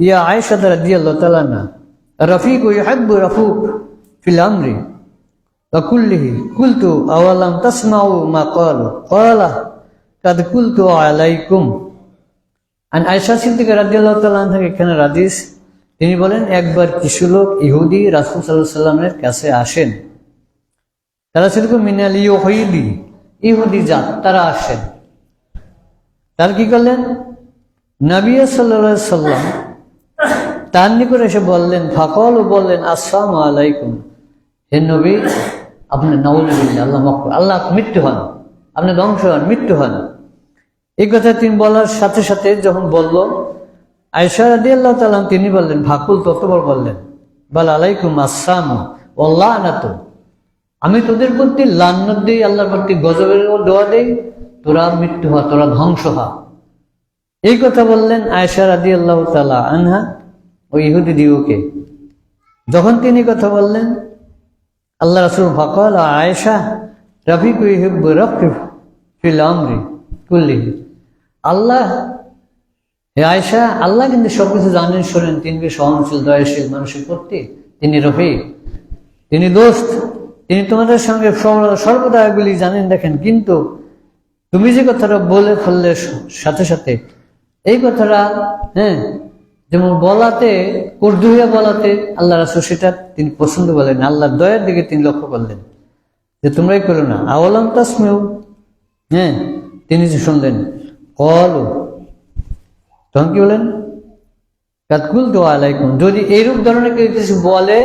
يا عائشة رضي الله تعالى عنها رفيق يحب رفوق في الأمر وكله قلت أولم تسمعوا ما قالوا قال قد قلت عليكم। আর আয়েশা সিদ্দিকা রাদিয়াল্লাহু তাআলা আনহা এখানে হাদিস, তিনি বলেন একবার কিছু লোক ইহুদি রাসূল সাল্লাল্লাহু আলাইহি ওয়াসাল্লামের কাছে আসেন। তারা ছিল মিনাল ইহুদি, ইহুদি জাত, তারা আসেন। তার কি করলেন? নবী সাল্লাল্লাহু আলাইহি ওয়াসাল্লাম তার নিকট এসে বললেন, ফাকাল বললেন আসসালামু আলাইকুম, হে নবী আপনি নাউযুবিল্লাহ, আল্লাহ মাফ করুন, আল্লাহ মৃত্যু হন, আপনি ধ্বংস হন, মৃত্যু হন। এই কথা তিনি বলার সাথে সাথে যখন বলল আয়েশা রাদিয়াল্লাহু তাআলা তিনি বললেন, ফাকুল ততবার বললেন বল আলাইকুম আসসালাম ওয়া লানাতু, আমি তোদের প্রতি লানত দেই, আল্লাহর প্রতি গজবের দোয়া দেই, তোরা মৃত্যু হ, তোরা ধ্বংস হ। এই কথা বললেন আয়েশা রাদিয়াল্লাহু তাআলা আনহা ওই ইহুদি দিওকে। যখন তিনি কথা বললেন আল্লাহ রাসূল ফাকাল আয়েশা রাফিকু ইউহিব্বু রাফিক ফিল আমরি কুল্লিহি, আল্লাহ হে আয়েশা, আল্লাহ কিন্তু সবকিছু জানেন, শোনেন, তিনি সহনশীল দয়াশীল মানুষের প্রতি, তিনি রফিক, তিনি দোস্ত, তিনি তোমাদের সঙ্গে সর্বদা এগুলি জানেন দেখেন। কিন্তু তুমি যে কথাটা বলে ফেললে সাথে সাথে, এই কথাটা যেমন বলাতে কর্দু হইয়া বলাতে আল্লাহ রাসূল সেটা তিনি পছন্দ বলেন, আল্লাহর দয়ার দিকে তিনি লক্ষ্য করলেন যে তোমরাই করো না। আওয়ালাম তাসমিউ, তিনি যে শুনলেন, কলু, তখন কি বলেন কাতকুল তো আলাইকুম, যদি এইরূপ ধরনের কিছু বলে,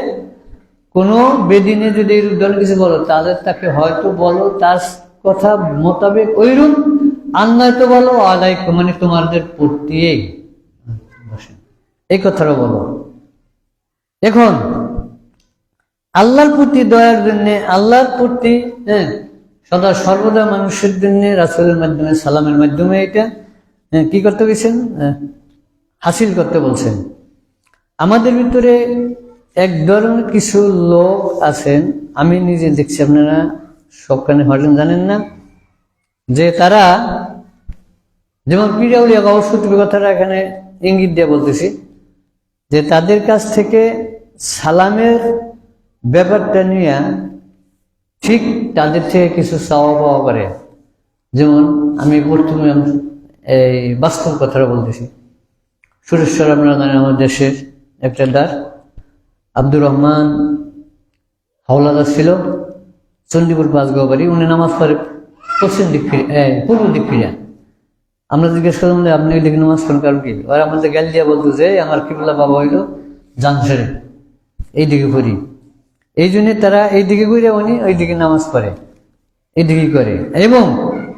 কোনো বেদিনে যদি এইরূপ ধরনের কিছু বলো, তাহলে তাকে হয়তো বলো তার কথা মোতাবেক ওইরূপ, আর নয়তো বলো আলাইকুম মানে তোমাদের প্রতি, এই কথাটা বলো। এখন আল্লাহর প্রতি দয়ার জন্য, আল্লাহর প্রতি সদা সর্বদা মানুষের জন্য রাসূলের মাধ্যমে, সালামের মাধ্যমে এটা কি করতে গেছেন, হাসিল করতে বলছেন। আমাদের ভিতরে এক ধরনের কিছু লোক আছেন, আমি নিজে দেখছি, আপনারা সবখানে হয়তো জানেন না, যে তারা যেমন পিরাউলিয়া গাউসুতুবি কথাটা এখানে ইঙ্গিত দিয়ে বলতেছি, যে তাদের কাছ থেকে সালামের ব্যাপারটা নিয়ে ঠিক তাদের থেকে কিছু চাওয়া পাওয়া করে। যেমন আমি প্রথমে এই বাস্তব কথাটা বলতেছি, সুরেশ্বর আপনারা জানেন আমার দেশের একটা দার আব্দুর রহমান হাওলাদার ছিল, চণ্ডীপুর পাঁচগাঁও বাড়ি। উনি নামাজ পড়ে পশ্চিম দিক ফিরে, পূর্ব দিক ফিরে। আমরা জিজ্ঞেস করলাম যে আপনি ওই দিকে নামাজ পড়েন কারণ কি? আর আমাদের গ্যাল দিয়া বলতো যে আমার কিবলা বাবা হইল জানসারে, এই দিকে পড়ি, এই জন্য তারা এই দিকে ঘুরে উনি ওই দিকে নামাজ পড়ে, এই দিকে করে। এবং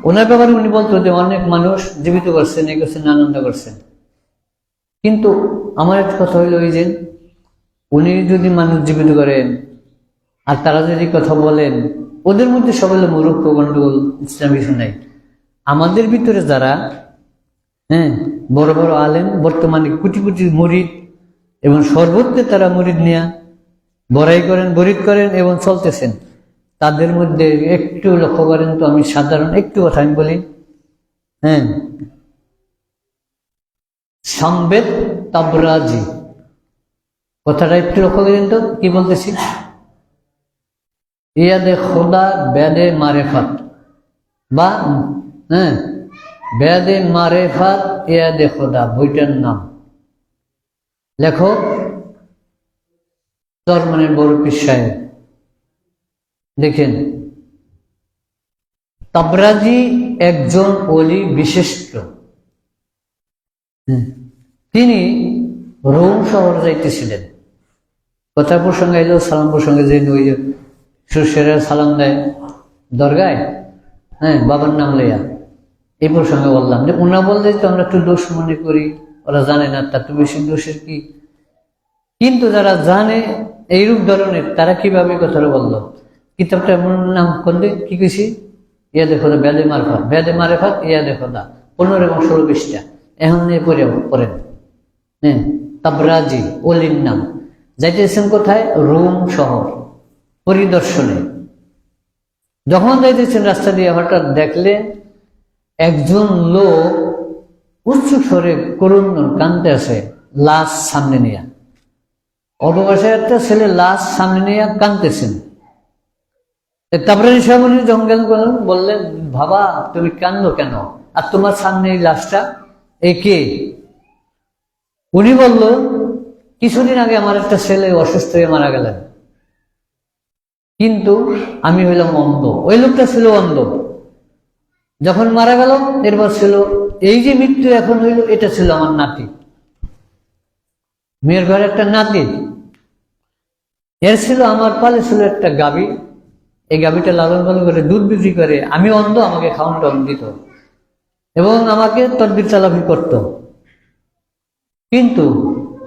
ওনার ব্যাপারে উনি বলতো যে অনেক মানুষ জীবিত করছেন, এই করছেন, আনন্দ করছেন। কিন্তু আমার একটা কথা হইল ওই যে উনি যদি মানুষ জীবিত করেন আর তারা যদি কথা বলেন, ওদের মধ্যে সবাই মূর্খ গন্ডগোল, ইসলাম কিছু নাই। আমাদের ভিতরে যারা বড় বড় আলেম, বর্তমানে কোটি কোটি মুরিদ এবং সর্বত্রে তারা মুরিদ নিয়ে বড়াই করেন, বরিদ করেন এবং চলতেছেন, তাদের মধ্যে একটু লক্ষ্য করেন তো, আমি সাধারণ একটু কথা আমি বলি, সামবেদ তাবরাজি কথাটা একটু লক্ষ্য করেন তো, কি বলতেছি, ইয়াদে খোদা বেদে মারেফাত, বা বেদে মারেফাত ইয়াদে খোদা, বইটার নাম লেখক চরমনের বড় পীর সাহেব। দেখেন, তাবরাজি একজন ওলি বিশিষ্ট। তিনি রোম শহর যাইতেছিলেন। কথা প্রসঙ্গে এলো, সালাম প্রসঙ্গে যে ওই সুশেরা সালাম দেয় দরগায়, বাবার নাম লইয়া, এই প্রসঙ্গে বললাম যে ওনা বললে তো আমরা একটু দোষ মনে করি, ওরা জানে না, তার তো বেশি দোষের কি। কিন্তু যারা জানে এইরূপ ধরনের, তারা কিভাবে কথাটা বললো। কিতাবটা এমন নাম করলে কি কইছি, ইয়া দেখো দা বেদে মারফাত, বেদে মারেফাত ইয়া দেখো দা 15 এবং 16 পৃষ্ঠা এখন নিয়ে পড়েন। তাবরাজি ওলির নাম। যাইতেছেন কোথায়? রোম শহর পরিদর্শনে। যখন যাইতেছেন রাস্তা দিয়ে হঠাৎ দেখলেন একজন লোক উচ্চ স্বরে করুণ কাঁদতে আছে, লাশ সামনে নিয়ে। অবকাশে একটা ছেলে লাশ সামনে নিয়ে কাঁদতেছেন। তাবরাজি সাহেব যখন বললেন, বাবা তুমি কাঁদো কেন, আর তোমার সামনে এই লাশটা এ কে? উনি বলল, কিছুদিন আগে আমার একটা ছেলে অসুস্থ হয়ে মারা গেলেন, কিন্তু আমি হইলাম অন্ধ। ওই লোকটা ছিল অন্ধ যখন মারা গেল। এরপর ছিল এই যে মৃত্যু এখন হইল, এটা ছিল আমার নাতি, মেয়ের ঘরে একটা নাতি। এর ছিল আমার পালে ছিল একটা গাভী। এই গাভীটা লালন পালন করে দুধ বিক্রি করে। আমি অন্ধ, আমাকে খাওয়ান টাউন দিত এবং আমাকে তদবির চালাফি করত। কিন্তু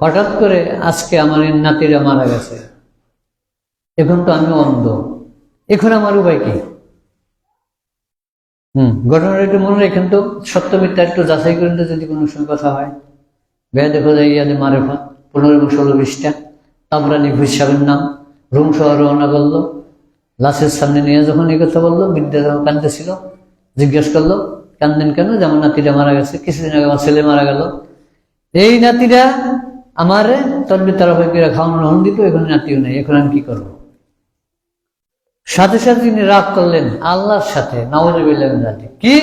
হঠাৎ করে আজকে আমার নাতিরা মারা গেছে, এখন তো আমি অন্ধ, এখন আমার উপায় কি? ঘটনাটা একটু মনে রেখেন তো, সত্য মিথ্যা একটু যাচাই করেন তো, যদি কোনো সঙ্গে কথা হয়। বেয়া দেখো যায় ইয়াদে মারেফাত 15 এবং 16 পৃষ্ঠা। তাবরানি হিসাবের নাম। রোম শহর রওনা করলো। লাশের সামনে নিয়ে যখন এই কথা বললো, বিদ্যা যখন কাঁদতেছিল, জিজ্ঞেস করলো কান্দেন কেন? যেমন নাতিরা মারা গেছে, কিছুদিন আগে আমার ছেলে মারা গেল, এই নাতিরা আমার তদবির তারাফি খাওয়ানো হন দিত, এখন নাতিও নেই, এখন আমি কি করবো? সাথে সাথে তিনি রাগ করলেন আল্লাহর সাথে, নাউযুবিল্লাহ মিন যালিক। কি?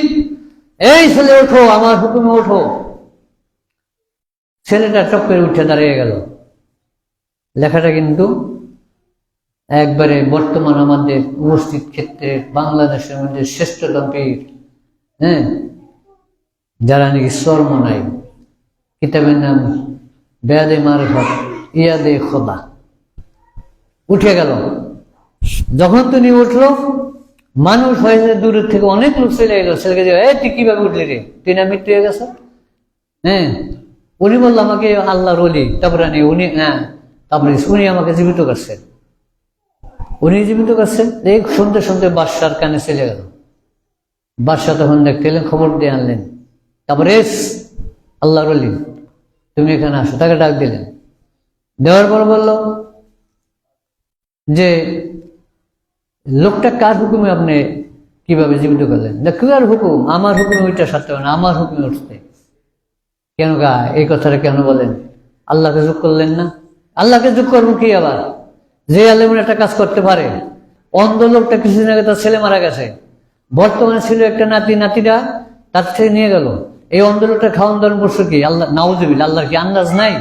এই ছেলে ওঠো, আমার হুকুমে ওঠো। ছেলেটা টপ করে উঠে দাঁড়িয়ে গেল। লেখাটা কিন্তু একবারে বর্তমান আমাদের উপস্থিত ক্ষেত্রে বাংলাদেশের মধ্যে শ্রেষ্ঠতম পীর, যারা নাকি চর্ম নাই। কিতাবের নাম বেয়াদে মারফাত ইয়াদে খোদা। উঠে গেল। যখন তিনি উঠলো, মানুষ হয়েছে দূরের থেকে অনেক লোক চলে এলো। ছেলেকে যে তুই কিভাবে উঠলি রে, তুই না মৃত্যু হয়ে গেছে? উনি বললো আমাকে আল্লাহর ওলি তাবরানি, উনি তারপরে উনি আমাকে জীবিত করছেন। উনি জীবিত করছেন। এই শুনতে শুনতে বাদশার কানে চলে গেল। বাদশাহ তখন দেখতে এলেন, খবর দিয়ে আনলেন। তারপরে আল্লাহর ওলি তুমি এখানে আসো, তাকে ডাক দিলেন। দেওয়ার পর বলল যে লোকটা কার হুকুমে আপনি কিভাবে জীবিত করলেন? কার হুকুম? আমার হুকুমে ওইটা সারতে হবে না, আমার হুকুমে উঠতে। কেন গা এই কথাটা কেন বলেন? আল্লাহকে যোগ করলেন না? আল্লাহকে যোগ করবো কি আবার? যে আলেমন একটা কাজ করতে পারে। অন্ধ লোকটা কিছুদিন আগে তার ছেলে মারা গেছে, বর্তমানে ছিল একটা নাতি, নাতিরা তার থেকে নিয়ে গেল। এই অন্ধ লোকটা খাওয়ান দাওয়ান করছে কি? আল্লাহ নাউযুবিল্লাহ, আল্লাহর কি আন্দাজ নাই?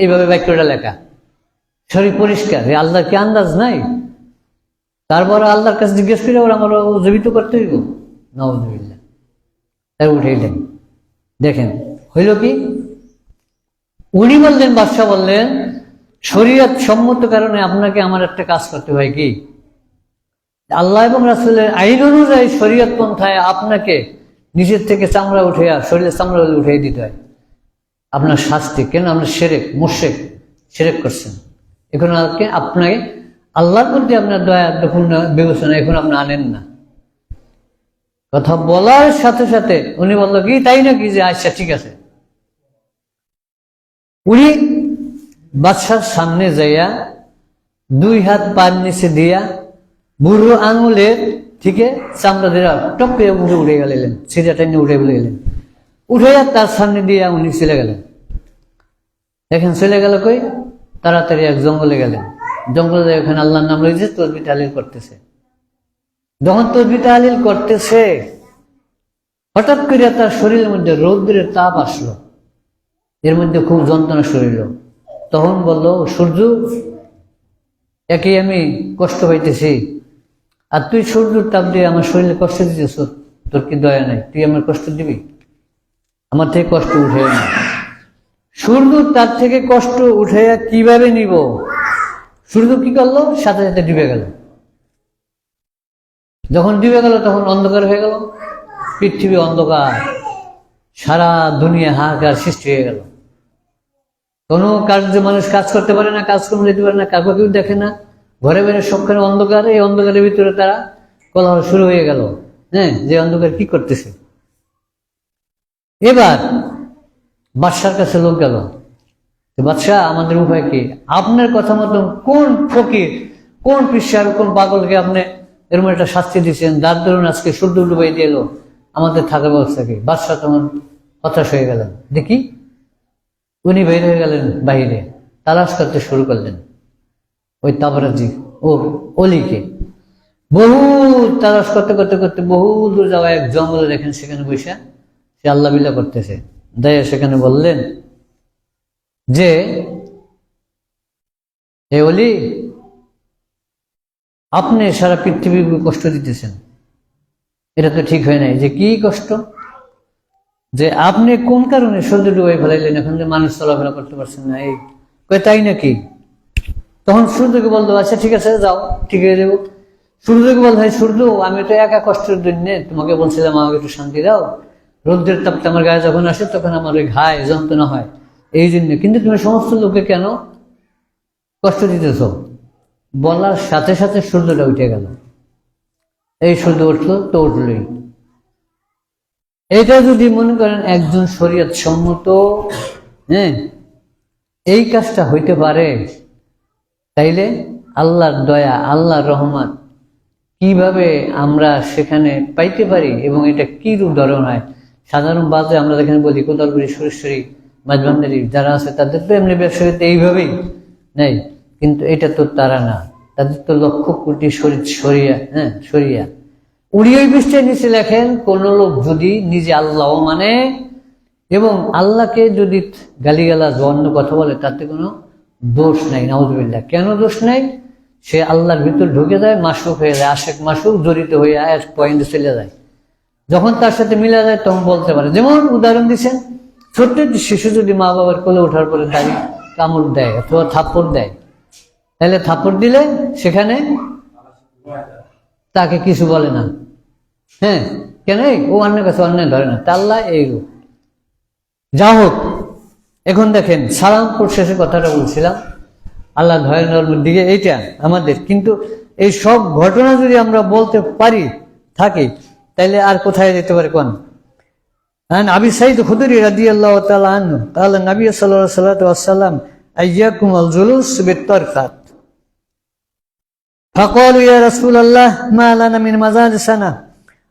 এইভাবে বাক্যটা লেখা শরীর পরিষ্কার। আল্লাহর কি আন্দাজ নাই? তারপর আল্লাহর কাছে জিজ্ঞেস করে ওরা আমার জীবিত করতে হইব? নাউযুবিল্লাহ। তাই উঠেইলেন। দেখেন হইল কি? উনি বললেন, বাদশাহ বললেন, শরীয়ত সম্মত কারণে আপনাকে আমার একটা কাজ করতে হয়। কি? আল্লাহ এবং রাসূলের আইন অনুযায়ী শরীয়ত পন্থায় আপনাকে নিজের থেকে চামড়া উঠাইয়া, শরীরের চামড়া উঠিয়ে দিতে হয়। আপনার শাস্তি কেন? আপনার শিরক, মুশরিক, শিরক করছেন। এখন আপনাকে আল্লাহর প্রতি আপনার দয়া পূর্ণ বিবেচনা এখন আপনি আনেন না। কথা বলার সাথে সাথে উনি বললো কি তাই নাকি? যে আচ্ছা ঠিক আছে। উনি বাদশার সামনে যাইয়া 2 হাত পায়ের নিচে দিয়া বুড়ো আঙুলের থেকে চামড়া দিয়ে টপ করে উঠে উঠে গেলেন, সিজা টাইনে উঠে গেলেন। উঠে তার সামনে দিয়া উনি চলে গেলেন। দেখেন চলে গেল কই? তাড়াতাড়ি এক জঙ্গলে গেলেন। জঙ্গলে এখানে আল্লাহর নাম রয়েছে, তসবিহ তাহলিল করতেছে। যখন তসবিহ তাহলিল করতেছে, হঠাৎ করে তার শরীরের মধ্যে রৌদ্রের তাপ আসলো, এর মধ্যে খুব যন্ত্রণা শরীর। তখন বলল, সূর্য একই আমি কষ্ট পাইতেছি, আর তুই সূর্যের তাপ দিয়ে আমার শরীরে কষ্ট দিতেছ, তোর কি দয়া নাই? তুই আমার কষ্ট দিবি? আমার থেকে কষ্ট উঠে না। সূর্য তার থেকে কষ্ট উঠে কিভাবে নিব? সূর্য কি করলো? সাথে সাথে ডুবে গেল। যখন ডুবে গেল তখন অন্ধকার হয়ে গেল, পৃথিবী অন্ধকার, সারা দুনিয়া হাহাকার সৃষ্টি হয়ে গেল। কোনো কার্য মানুষ কাজ করতে পারে না, কাজকর্ম যেতে পারে না, কাউকে কেউ দেখে না, ঘরে বাইরে সবখানে অন্ধকার। এই অন্ধকারের ভিতরে তারা কোলাহল শুরু হয়ে গেল, হ্যাঁ, যে অন্ধকার কি করতেছে। এবার বাদশার কাছে লোক গেল, বাদশাহ আমাদের উপায় কি? আপনার কথা মতন কোন ফকির, কোন পিসার, কোন পাগলকে আপনি এরকম একটা শাস্তি দিচ্ছেন, যার দরুন আজকে সূর্য ডুবাই দিয়ে এলো, আমাদের থাকার ব্যবস্থা কি? বাদশাহ তখন হতাশ হয়ে গেলেন। দেখি উনি বের হয়ে গেলেন বাইরে, তালাশ করতে শুরু করলেন ওই তাবরাজি ও অলিকে। বহু তালাশ করতে করতে করতে বহু দূর যাওয়া এক জঙ্গলে দেখেন, সেখানে বসে সে আল্লাহ বিল্লাহ করতেছে। দাইয়া সেখানে বললেন যে, হে অলি, আপনি সারা পৃথিবী কষ্ট দিতেছেন, এটা তো ঠিক হয় নাই। যে কি কষ্ট? যে আপনি কোন কারণে সূর্য ডুবাই ফেলাইলেন, এখন যে মানুষ চলাফেরা করতে পারছেন না। এই কয় তাই নাকি? তখন সূর্যকে বলতো, আচ্ছা ঠিক আছে যাও, ঠিক হয়ে যাবো। সূর্যকে বলতো, হয় সূর্য, আমি তো একা কষ্টের জন্য তোমাকে বলছিলাম আমাকে একটু শান্তি দাও, রৌদ্রের তাপটা আমার গায়ে যখন আসে তখন আমার ওই ঘায়ে যন্ত্রণা হয়, এই জন্য। কিন্তু তুমি সমস্ত লোককে কেন কষ্ট দিতেছ? বলার সাথে সাথে সূর্যটা উঠে গেল। এই সূর্য উঠলো তো উঠলই। এটা যদি মনে করেন একজন শরীয়ত সম্মত, হ্যাঁ, এই কাজটা হইতে পারে, তাইলে আল্লাহর দয়া, আল্লাহর রহমত কিভাবে আমরা সেখানে পাইতে পারি এবং এটা কি রূপ ধরন হয়। সাধারণ বাজে আমরা যেখানে বলি কোদালপুরি, সুরেশ্বরী, মাঝবান্ধারি যারা আছে তাদের তো এমনি ব্যবসায়ীতে এইভাবেই নেই, কিন্তু এটা তো তারা না, তাদের তো লক্ষ কোটি সরিয়া, হ্যাঁ, সরিয়া। উড়িয়ে পৃষ্ঠের নিচে লেখেন, কোন লোক যদি নিজে আল্লাহ মানে এবং আল্লাহকে যদি গালিগালাজ অন্য কথা বলে, তাতে কোনো দোষ নাই, নাউজুবিল্লাহ। কেন দোষ নাই? সে আল্লাহর ভিতর ঢুকে যায়, মাসুক হয়ে যায়, আশেক মাসুক জড়িত হয়ে এক পয়েন্টে চলে যায়। যখন তার সাথে মিলা যায় তখন বলতে পারে। যেমন উদাহরণ দিচ্ছেন, ছোট্ট শিশু যদি মা বাবার কোলে ওঠার পরে দাঁড়ি কামড় দেয় অথবা থাপ্পড় দেয়, তাহলে থাপ্পড় দিলে সেখানে তাকে কিছু বলে না, হ্যাঁ, কেন? ও অন্যের কাছে অন্যায় ধরে না, তাল্লা এই রূপ। যা হোক, এখন দেখেন সালামপুর শেষে কথাটা বলছিলাম, আল্লাহ ধরের দিকে এইটা আমাদের। কিন্তু এই সব ঘটনা যদি আমরা বলতে পারি থাকি, তাইলে আর কোথায় যেতে পারে কোন? আবি সাইদ খুদরি রাদিয়াল্লাহু তাআলা আনহু قال النبي صلى الله عليه وسلم اياكم الجلوس بالطرقات فقالوا يا رسول الله ما لنا من مجالسنا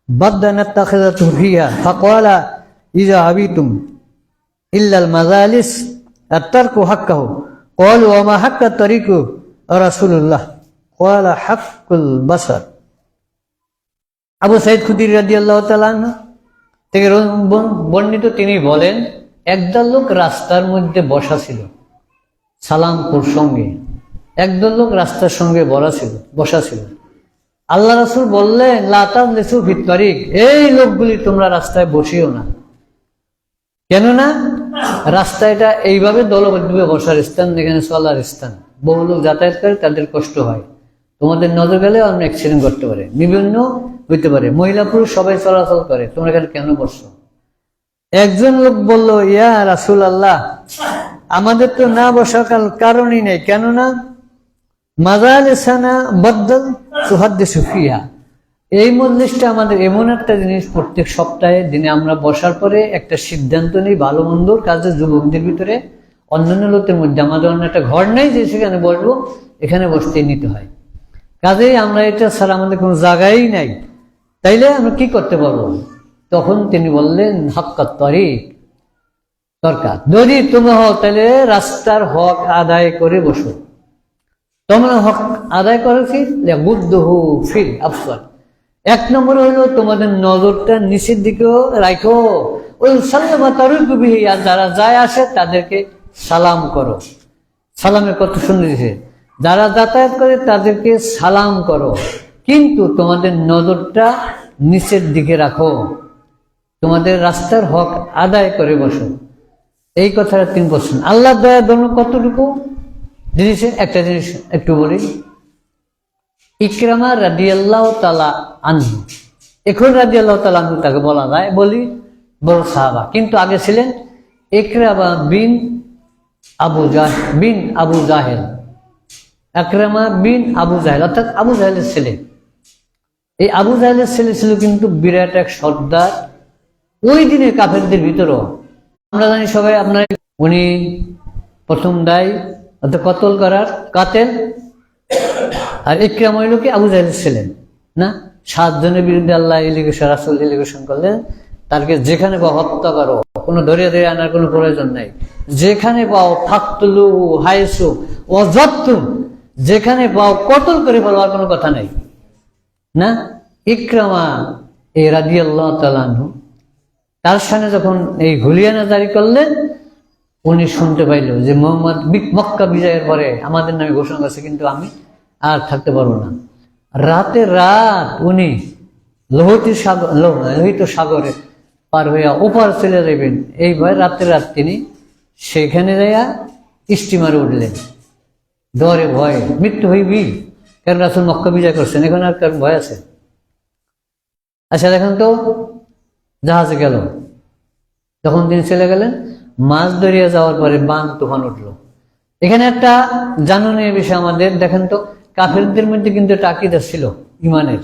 بدنا نتخذه فيها فقال اذا ابيتم الا المجالس الترك حقه قالوا وما حق الطريق رسول الله قال حق البصر। আবু সাইদ খুদরি রাদিয়াল্লাহু তাআলা আনহু থেকে বর্ণিত, তিনি বলেন, একদল লোক রাস্তার মধ্যে বসা ছিল সালামপুর সঙ্গে, একদল লোক রাস্তার সঙ্গে বসা ছিল। আল্লাহ রাসূল বললেন, লা তাজলিসু ফিত তারিক, এই লোকগুলি তোমরা রাস্তায় বসিও না। কেননা রাস্তা এটা এইভাবে দলবদ্ধভাবে বসার স্থান, এখানে চলার স্থান, বহু লোক যাতায়াত করে, তাদের কষ্ট হয়, তোমাদের নজর গেলে অন্য অ্যাক্সিডেন্ট করতে পারে, বিভিন্ন হইতে পারে, মহিলা পুরুষ সবাই চলাচল করে, তোমরা এখানে কেন বসছো? একজন লোক বলল, ইয়া রাসূলুল্লাহ, আমাদের তো না বসার কারণই নেই, কেননা মাজালিসানা বাদদাল তুহাদ্দিসু ফিহা, এই মজলিসটা আমাদের এমন একটা জিনিস, প্রত্যেক সপ্তাহে দিনে আমরা বসার পরে একটা সিদ্ধান্ত নিই ভালো মন্দর কাজে, যুবকদের ভিতরে অন্যান্য লোকের মধ্যে আমাদের অন্য একটা ঘর নেই যে সেখানে বসবো, এখানে বসতেই নিতে হয়। কাজেই আমরা এটা ছাড়া আমাদের কোনো জায়গাই নাই, তাইলে আমরা কি করতে পারবো? তখন তিনি বললেন, হাক্কাত তারিক, দরকার যদি তুমি হও তাহলে রাস্তার হক আদায় করে বসো। তোমরা হক আদায় করেছি বুদ্ধহু ফিল আফসার, এক নম্বর হইলো তোমাদের নজরটা নিচের দিকেও রাখো, ওই সাল্লামা তারিক বিহি, আর যারা যায় আসে তাদেরকে সালাম করো। সালামের কত সুন্দর দিয়েছে, যারা যাতায়াত করে তাদেরকে সালাম করো, কিন্তু তোমাদের নজরটা নিচের দিকে রাখো, তোমাদের রাস্তার হক আদায় করে বসো। এই কথাটা তিনি বলছেন। আল্লাহ দয়া ধর্ম কতটুকু জিনিসের একটা জিনিস একটু বলি। ইকরামা রাদিয়াল্লাহু তাআলা আনহু, এখন রাদিয়াল্লাহু তাআলা আনহু তাকে বলা যায়, বলি বড় সাহাবা, কিন্তু আগে ছিলেন ইকরামা বিন আবু জাহেল, ইকরামা বিন আবু জাহেল, অর্থাৎ আবু জাহেলের ছেলে। এই আবু জাহেলের ছেলে ছিল কিন্তু বিরাট এক সর্দার ওই দিনের কাফেরদের ভিতরও। আমরা জানি সবাই, আপনারা, উনি প্রথম দায় অর্থাৎ কতল করার কাতেল, আর ইকরামা হইল কি আবু জাহেলের ছেলে না। 7 জনের বিরুদ্ধে আল্লাহ রাসূল এলিগেশন করলেন, তাকে যেখানে পাও হত্যা করো, কোনো ধরে আনার কোনো প্রয়োজন নাই, যেখানে পাও ফাকতুলু হাইসু ওয়াজাতুম, যেখানে পাও কতল করে ফেলার কোনো কথা নাই না। ইকরামা এই রাদিয়াল্লাহু তাআলা আনহু তার সামনে যখন এই হুলিয়ানা জারি করলেন, উনি শুনতে পাইল যে মুহাম্মদ মক্কা বিজয়ের পরে আমাদের নামে ঘোষণা করছে, কিন্তু আমি আর থাকতে পারবো না। রাতে রাত উনি লোহিত সাগরে পার হইয়া ওপার চলে যাবেন, এই ভয় রাতে রাত তিনি সেখানে যাইয়া স্টিমারে উঠলেন। ডরে ভয় মৃত্যু হইবি, কারণ রাসূল মক্কা বিজয় করছেন, এখন আর কারণ ভয় আছে? আচ্ছা দেখেন তো, জাহাজে গেল, তখন তিনি চলে গেলেন। মাছ ধরিয়া যাওয়ার পরে বান তুফান উঠলো। এখানে একটা জাননীয় বিষয় আমাদের দেখেন তো, কাফেরদের মধ্যে কিন্তু একটা আকীদা ছিল ইমানের,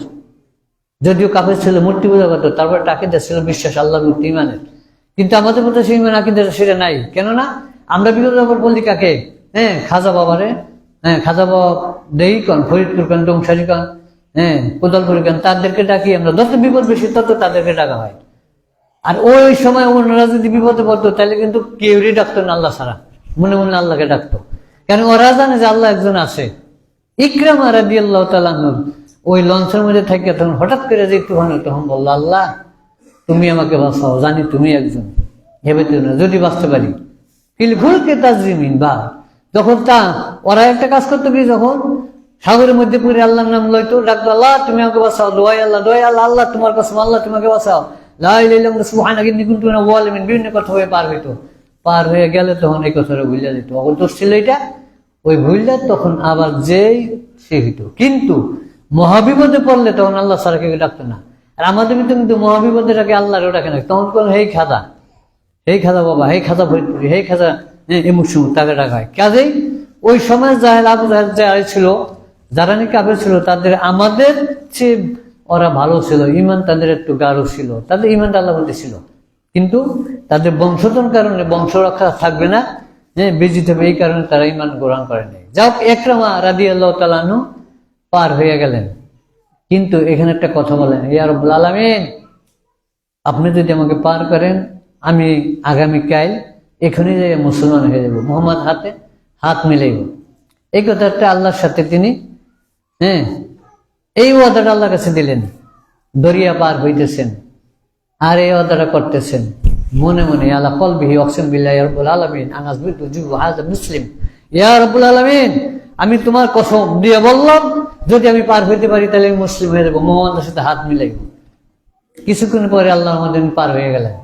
যদিও কাফের ছিল মূর্তি পূজা করতো, তারপরে একটা আকীদা ছিল বিশ্বাস আল্লাহর মূর্তি ইমানের। কিন্তু আমাদের মধ্যে সেই ইমান আকীদা সেটা নাই। কেননা আমরা বিগত বলি কাকে? খাজা বাবারে, খাজা বাবা দেই কন, ফরিদপুর কন, ডোমসারি কন, কোদালপুরি কন, তাদেরকে ডাকি আমরা। যত বিপদ বেশি তত তাদেরকে ডাকা হয়। আর ওই সময় ওনারা যদি বিপদে পড়তো তাহলে কিন্তু কেউরই ডাকতো না আল্লাহ ছাড়া, মনে মনে আল্লাহকে ডাকতো, কেন ওরা জানে যে আল্লাহ একজন আছে। ইকরামা রাদিয়াল্লাহু তাআলা আনহু ওই লঞ্চের মধ্যে থাকে, তখন হঠাৎ করে যে তুফান, তখন বললো, আল্লাহ তুমি আমাকে বাঁচাও, জানি তুমি একজন, ভেবে না যদি বাঁচতে পারি। ফিলফুলকে তাজরিমিন বা, যখন ওরা একটা কাজ করতো কি, যখন সাগরের মধ্যে পড়ে আল্লাহর নাম লইতো, ডাকতো, আল্লাহ তুমি আমাকে বাঁচাও, দোয়াই আল্লাহ, আল্লাহ তোমার কাছে, আল্লাহ তোমাকে বাঁচাও, লা ইলাহা ইল্লাল্লাহ সুবহানাকা ইন্নী কুনতু মিনাজ জালিমিন, বিভিন্ন কথা হয়ে পার হইতো। পার হয়ে গেলে তখন এই কথাটা ভুলিয়া যেত, অগর দোষ ছিল এটা, ওই ভুললে তখন আবার যেই সে হইত। কিন্তু মহাবিপদে পড়লে তখন আল্লাহ ছাড়া কেউ ডাকতো না। আর আমাদের ভিতরে কিন্তু মহাবিপদে ডাকে, আল্লাহরও ডাকে না। তখন কোন হেই খাজা বাবা, হেই খাজা ফরিদপুরি, হেই খাজা এমুক সুমুক, তাকে ডাকা হয়। কাজেই ওই সময় জাহেল আবু জাহেল যারা ছিল, যারা নাকি কাফের ছিল, তাদের আমাদের চেয়ে ওরা ভালো ছিল, ইমান তাদের একটু গাঢ় ছিল, তাদের ইমানটা আল্লাহ মধ্যে ছিল। কিন্তু তাদের বংশধর কারণে বংশ রক্ষা থাকবে না, বেজিত হবে, এই কারণে তারা ইমান গ্রহণ করে নাই। যাও, ইকরামা রাদিয়াল্লাহু তাআলা আনহু পার হয়ে গেলেন। কিন্তু এখানে একটা কথা বলেন, ইয়া রাব্বুল আলামিন, আপনি যদি আমাকে পার করেন, আমি আগামীকাল এখনই যাই মুসলমান হয়ে যাব, মুহাম্মদ হাতে হাত মিলাইব। এই কথাটা আল্লাহর সাথে তিনি এই ওয়াদাটা আল্লাহর কাছে দিলেন। দরিয়া পার হইতেছেন আর এই ওয়াদাটা করতেছেন মনে মনে, আলা কলবিহি অকসম বিল্লাহি ইয়া রাব্বুল আলামিন আনাসবিতু যুবু হাযা মুসলিম, ইয়া রাব্বুল আলামিন, আমি তোমার কসম দিয়ে বললাম, যদি আমি পার হইতে পারি তাহলে আমি মুসলিম হয়ে যাবো, মুহাম্মাদের সাথে হাত মিলাইব। কিছুক্ষণ পরে আল্লাহ আমাদের পার হয়ে গেলেন।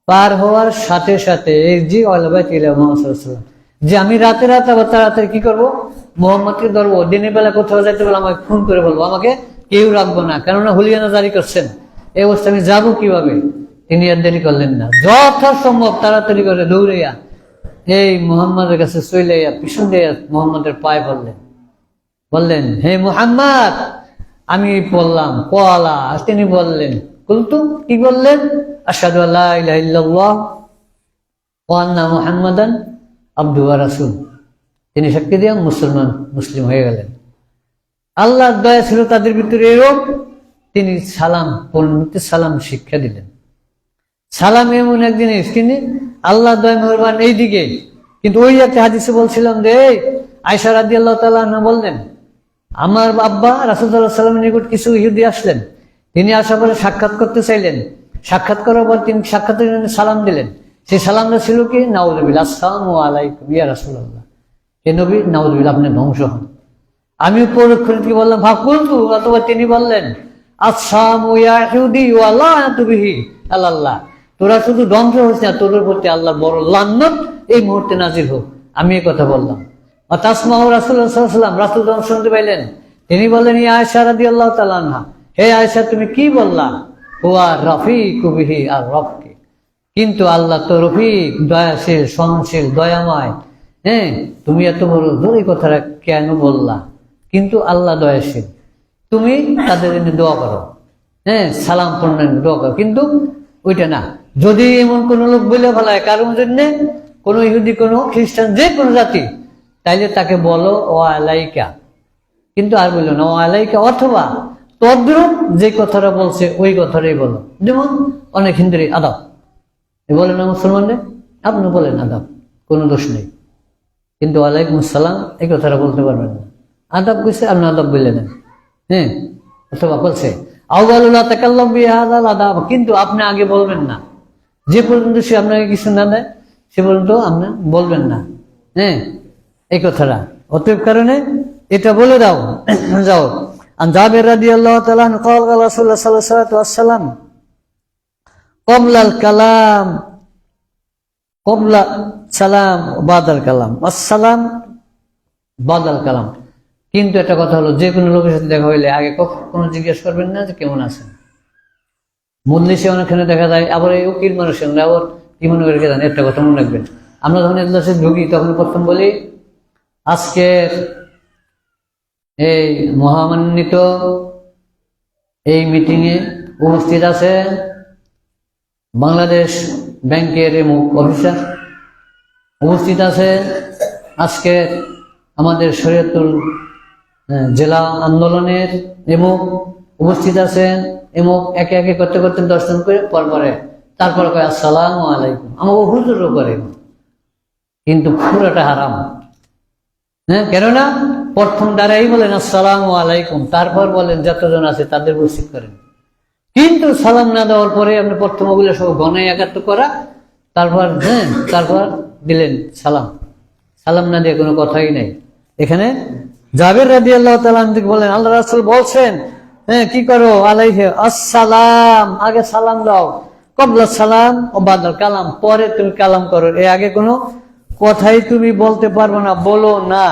পার হওয়ার সাথে সাথে এই যে যে আমি রাতে রাতে আবার তাড়াতাড়ি কি করবো, মোহাম্মদকে ধরবো, দিনের বেলা কোথাও যাইতে বলে আমাকে ফোন করে বলবো, আমাকে কেউ রাখবো না, কেননা হুলিয়ানা জারি করছেন। এই অবস্থা আমি যাবো কিভাবে? তিনি আর দেরি করলেন না, যথাসম্ভব তাড়াতাড়ি করে দৌড়াইয়া এই মুহাম্মাদের কাছে চলে পিছন দিয়ে মুহাম্মাদের পায়ে পড়লেন। বললেন, হে মুহাম্মদ, আমি বললাম কলা, তিনি বললেন কুলতু, কি বললেন? আশহাদু আল্লা ইলাহা ইল্লাল্লাহ ওয়া আন্না মুহাম্মাদান আবদুহু ওয়া রাসূলুহু। তিনি সাক্ষী দিয়ে মুসলিম হয়ে গেলেন। আল্লাহর দয়া ছিল তাদের ভিতরে এরকম, তিনি সালাম শিক্ষা দিলেন। সালাম এমন এক জিনিস, কিন্তু আল্লাহ দয়া মেহেরবান এইদিকে। কিন্তু ওই একটা হাদিসে বলছিলাম যে আয়েশা রাদিয়াল্লাহু তাআলা আনহা বললেন, আমার আব্বা রাসূল সাল্লাল্লাহু আলাইহি ওয়াসাল্লামের নিকট কিছু ইহুদি আসলেন, তিনি আসার পরে সাক্ষাৎ করতে চাইলেন। সাক্ষাৎ করার পর তিনি সাক্ষাতের জন্য সালাম দিলেন। সেই সালামটা ছিল কি, নাউযুবিল্লাহ, আসসালামু আলাইকুম ইয়া রাসূলুল্লাহ। হে নবী নাউযুবিল্লাহ, আপনি ধ্বংস হন। আমি পরক্ষণে বললাম ফাকুলতু, অথবা তিনি বললেন আসসামু ইয়াহুদি ওয়া লানাতু বিহি আল্লাহ, তোরা শুধু ধ্বংস হস না, তোদের প্রতি আল্লাহর বড় লানত এই মুহূর্তে নাজিল হোক। আমি এই কথা বললাম। তাসমাউ রাসূলুল্লাহ সাল্লাল্লাহু আলাইহি ওয়াসাল্লাম, রাসূল যখন শুনতে পাইলেন, তিনি বললেন ইয়া আয়েশা রাদিয়াল্লাহু তাআলা আনহা, হে আয়েশা তুমি কি বললা? হুয়া রাফিকু বিহি আর রফকি, কিন্তু আল্লাহ তো রফিক, দয়াশীল, সহনশীল, দয়াময়। হ্যাঁ, তুমি এত বড় জোর এই কথাটা কেন বললা? কিন্তু আল্লাহ দয়াশীল, তুমি তাদের জন্য দোয়া করো, হ্যাঁ, সালাম পূর্ণ দোয়া করো, কিন্তু ওইটা না। যদি এমন কোন লোক বলে ফেলায় কারোর জন্য, কোনো ইহুদি, কোনো খ্রিস্টান, যে কোনো জাতি, তাইলে তাকে বলো ও আলাইকা, কিন্তু আর বললো না ও আলাইকা, অথবা তদ্রুপ যে কথাটা বলছে ওই কথাটাই বলো। যেমন অনেক হিন্দুরই আদাব বলে না মুসলমানদের, আপনি বলেন আদাব, কোনো দোষ নেই, কিন্তু ওয়ালাইকুম আসসালাম এই কথাটা বলতে পারবেন না। আদাব কইছে, আপনি আদাব বললে নেন। হ্যাঁ, অথবা বলছে আউয়ালুল্লাহ তাকাল্লাম বিহাদাল আদাব, কিন্তু আপনি আগে বলবেন না। যে পর্যন্ত সে আপনাকে কিছু না দেয় সে পর্যন্ত আপনি বলবেন না। হ্যাঁ, এই কথাটা, অতএব কারণে এটা বলে দাও। যাও। আন জাবির রাদিয়াল্লাহু তাআলা আনহু قال قال رسول الله صلى الله عليه وسلم قبل الكلام قبل সালাম বাদাল কালাম, আসসালাম বাদাল কালাম। কিন্তু একটা কথা হলো, যে কোনো লোকের সাথে দেখা হইলে আগে কখনো জিজ্ঞেস করবেন না যে কেমন আছেন। মজলিসে অনেকখানে দেখা যায়, আবার এই উকিল মানুষের আবার কি মনে করে জানেন, একটা কথা মনে রাখবেন, আমরা যখন এজলাসে ঢুকি তখন প্রথম বলি আজকে এই মহামান্বিত এই মিটিংয়ে উপস্থিত আছে বাংলাদেশ ব্যাংকের অফিসার, উপস্থিত আছে আজকে আমাদের শরীয়তুল জেলা আন্দোলনের এমুক, উপস্থিত আছেন এমুক, একে একে করতে করতে দর্শন করে পরে তারপরে কয় আসসালামু আলাইকুম। আমাকে হুজুরও করে, কিন্তু পুরোটা হারাম। হ্যাঁ, কেননা প্রথম দ্বারাই বলেন আসসালামু আলাইকুম, তারপর বলেন যতজন আছে তাদের উপস্থিত করেন। কিন্তু সালাম না দেওয়ার পরে আপনি প্রথম ওগুলো সব গণায় একাত্ম করা, তারপর হ্যাঁ, তারপর দিলেন সালাম। সালাম না দিয়ে কোনো কথাই নাই। এখানে জাবের রাদিয়াল্লাহু তাআলা আনহু বলেন আল্লাহ রাসূল বলছেন, হ্যাঁ, কি করো? আলাইহি আসসালাম, আগে সালাম দাও, কবলা সালাম ও বাদাল কালাম, পরে তুমি কালাম করো, এর আগে কোনো কথাই তুমি বলতে পারবে না, বলো না।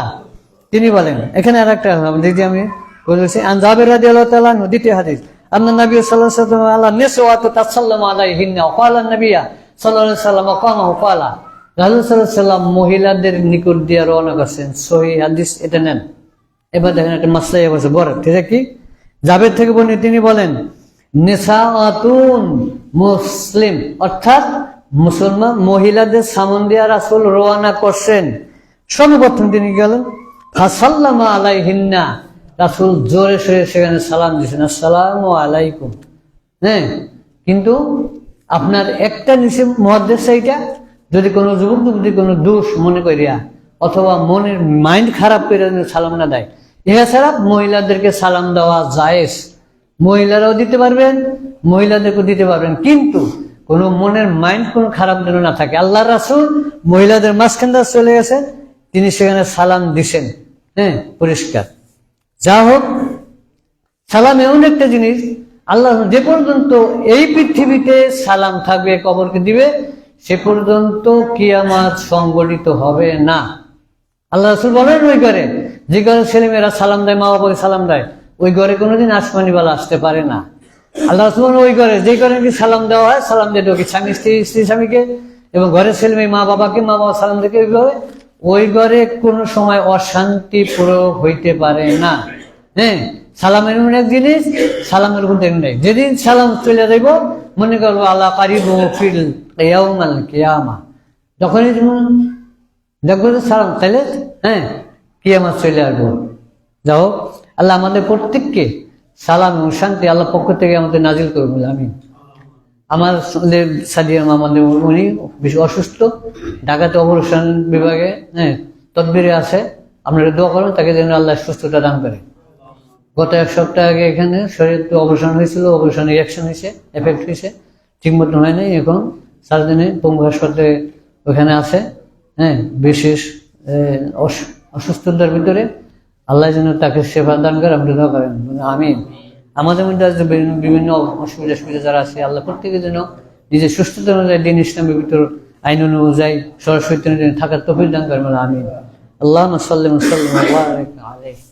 তিনি বলেন এখানে আর একটা দেখি আমি বলেছি, আন জাবের রাদিয়াল্লাহু তাআলা আনহু, দ্বিতীয় হাদিস, আন্না নবী সাল্লাল্লাহু আলাইহি ওয়াসাল্লাম আলা নিসওয়াতু তাসাল্লামু আলাইহিন্না ওয়া ক্বালা নবী সাল্লাল্লাহু আলাইহি ওয়াসাল্লাম কামাহু ক্বালা, রাসূল সাল্লাল্লাহু আলাইহি ওয়াসাল্লাম মহিলাদের নিকট দিয়ে রওনা করছেন। সহিহ হাদিস, এটা নেন। এবার দেখেন একটা মাসলাই আছে বড়, ঠিক আছে? কি জাবের থেকে বলেন, তিনি বলেন নিসাআতুন মুসলিম, অর্থাৎ মুসলমান মহিলাদের সামন দিয়া রাসূল রওনা করছেন। সর্বপ্রথম তিনি গেলেন ফাসাল্লামা আলাইহিন্না, রাসূল জোরে সোরে সেখানে সালাম দিয়েছেন, আসসালামু আলাইকুম। হ্যাঁ, কিন্তু আপনার একটা নিচে মুহাদ্দিস, এইটা যদি কোনো যুবক যুবতী কোনো দোষ মনে করিয়া অথবা মনের মাইন্ড খারাপ করে সালাম না দেয়, এছাড়া মহিলাদেরকে সালাম দেওয়া জায়েজ, মহিলারাও দিতে পারবেন, মহিলাদেরকেও দিতে পারবেন, কিন্তু কোনো মনের মাইন্ড কোনো খারাপ যেন না থাকে। আল্লাহ রাসূল মহিলাদের মাঝখান দিয়ে চলে গেছেন, তিনি সেখানে সালাম দিছেন। হ্যাঁ, পরিষ্কার। যা হোক, সালাম এমন একটা জিনিস, আল্লাহ যে পর্যন্ত এই পৃথিবীতে সালাম থাকবে, কবরকে দিবে, সে পর্যন্ত কিয়ামত সংগঠিত হবে না। আল্লাহ রাসূল বলেন ওই ঘরে, যে ঘরে ছেলেমেয়েরা সালাম দেয়, মা বাবাকে সালাম দেয়, ওই ঘরে কোনোদিন আসমানি বালা আসতে পারে না। আল্লাহ রাসূল বলেন ওই ঘরে, যে ঘরে কি সালাম দেওয়া হয়, সালাম দিয়ে ঢোকে স্বামী স্ত্রী, স্ত্রী স্বামীকে, এবং ঘরের ছেলে মেয়ে মা বাবাকে, মা বাবা সালাম দেখে ওইভাবে, ওই ঘরে কোনো সময় অশান্তি পুরো হইতে পারে না। হ্যাঁ, সালামের এমন এক জিনিস, সালামের কোনো দেখুন নেই। যেদিন সালাম চলে যাইব, মনে করবো আল্লাহ কারিবু ফিল ইয়াউমাল কিয়ামা, যখনই দেখবো সালাম, তাইলে হ্যাঁ কিয়ামত চলে আসবো। যাও, আল্লাহ আমাদের প্রত্যেককে সালাম এবং শান্তি আল্লাহ পক্ষ থেকে আমাদের নাজিল করবো। আমিন। আমাদের সাদিয়া আমাদের উনি বেশি অসুস্থ, ঢাকাতে অপারেশন বিভাগে হ্যাঁ তদবিরে আছে, আপনারা দোয়া করুন তাকে যেন আল্লাহ সুস্থতা দান করে। গত এক সপ্তাহ আগে এখানে শরীর অপারেশন হয়েছিল, অপারেশন রিয়াকশন হয়েছে, এফেক্ট হয়েছে, ঠিক মতো হয় নাই। এখন সার্জনে পঙ্গু হাসপাতালে ওখানে আছে। হ্যাঁ, বিশেষ অসুস্থতার ভিতরে আল্লাহ যেন তাকে সেবা দান করে, আপনি দোয়া করেন, আমিন। আমাদের মধ্যে আজ বিভিন্ন অসুবিধা সুবিধা যারা আছে, আল্লাহ প্রত্যেকে যেন নিজের সুস্থতা অনুযায়ী দিন ইসলামের ভিতর আইন অনুযায়ী সরাসরি থাকার তৌফিক দান করেন, আমিন। আল্লাহুম্মা সাল্লি ওয়া সাল্লিম ওয়া বারিক আলাইহি।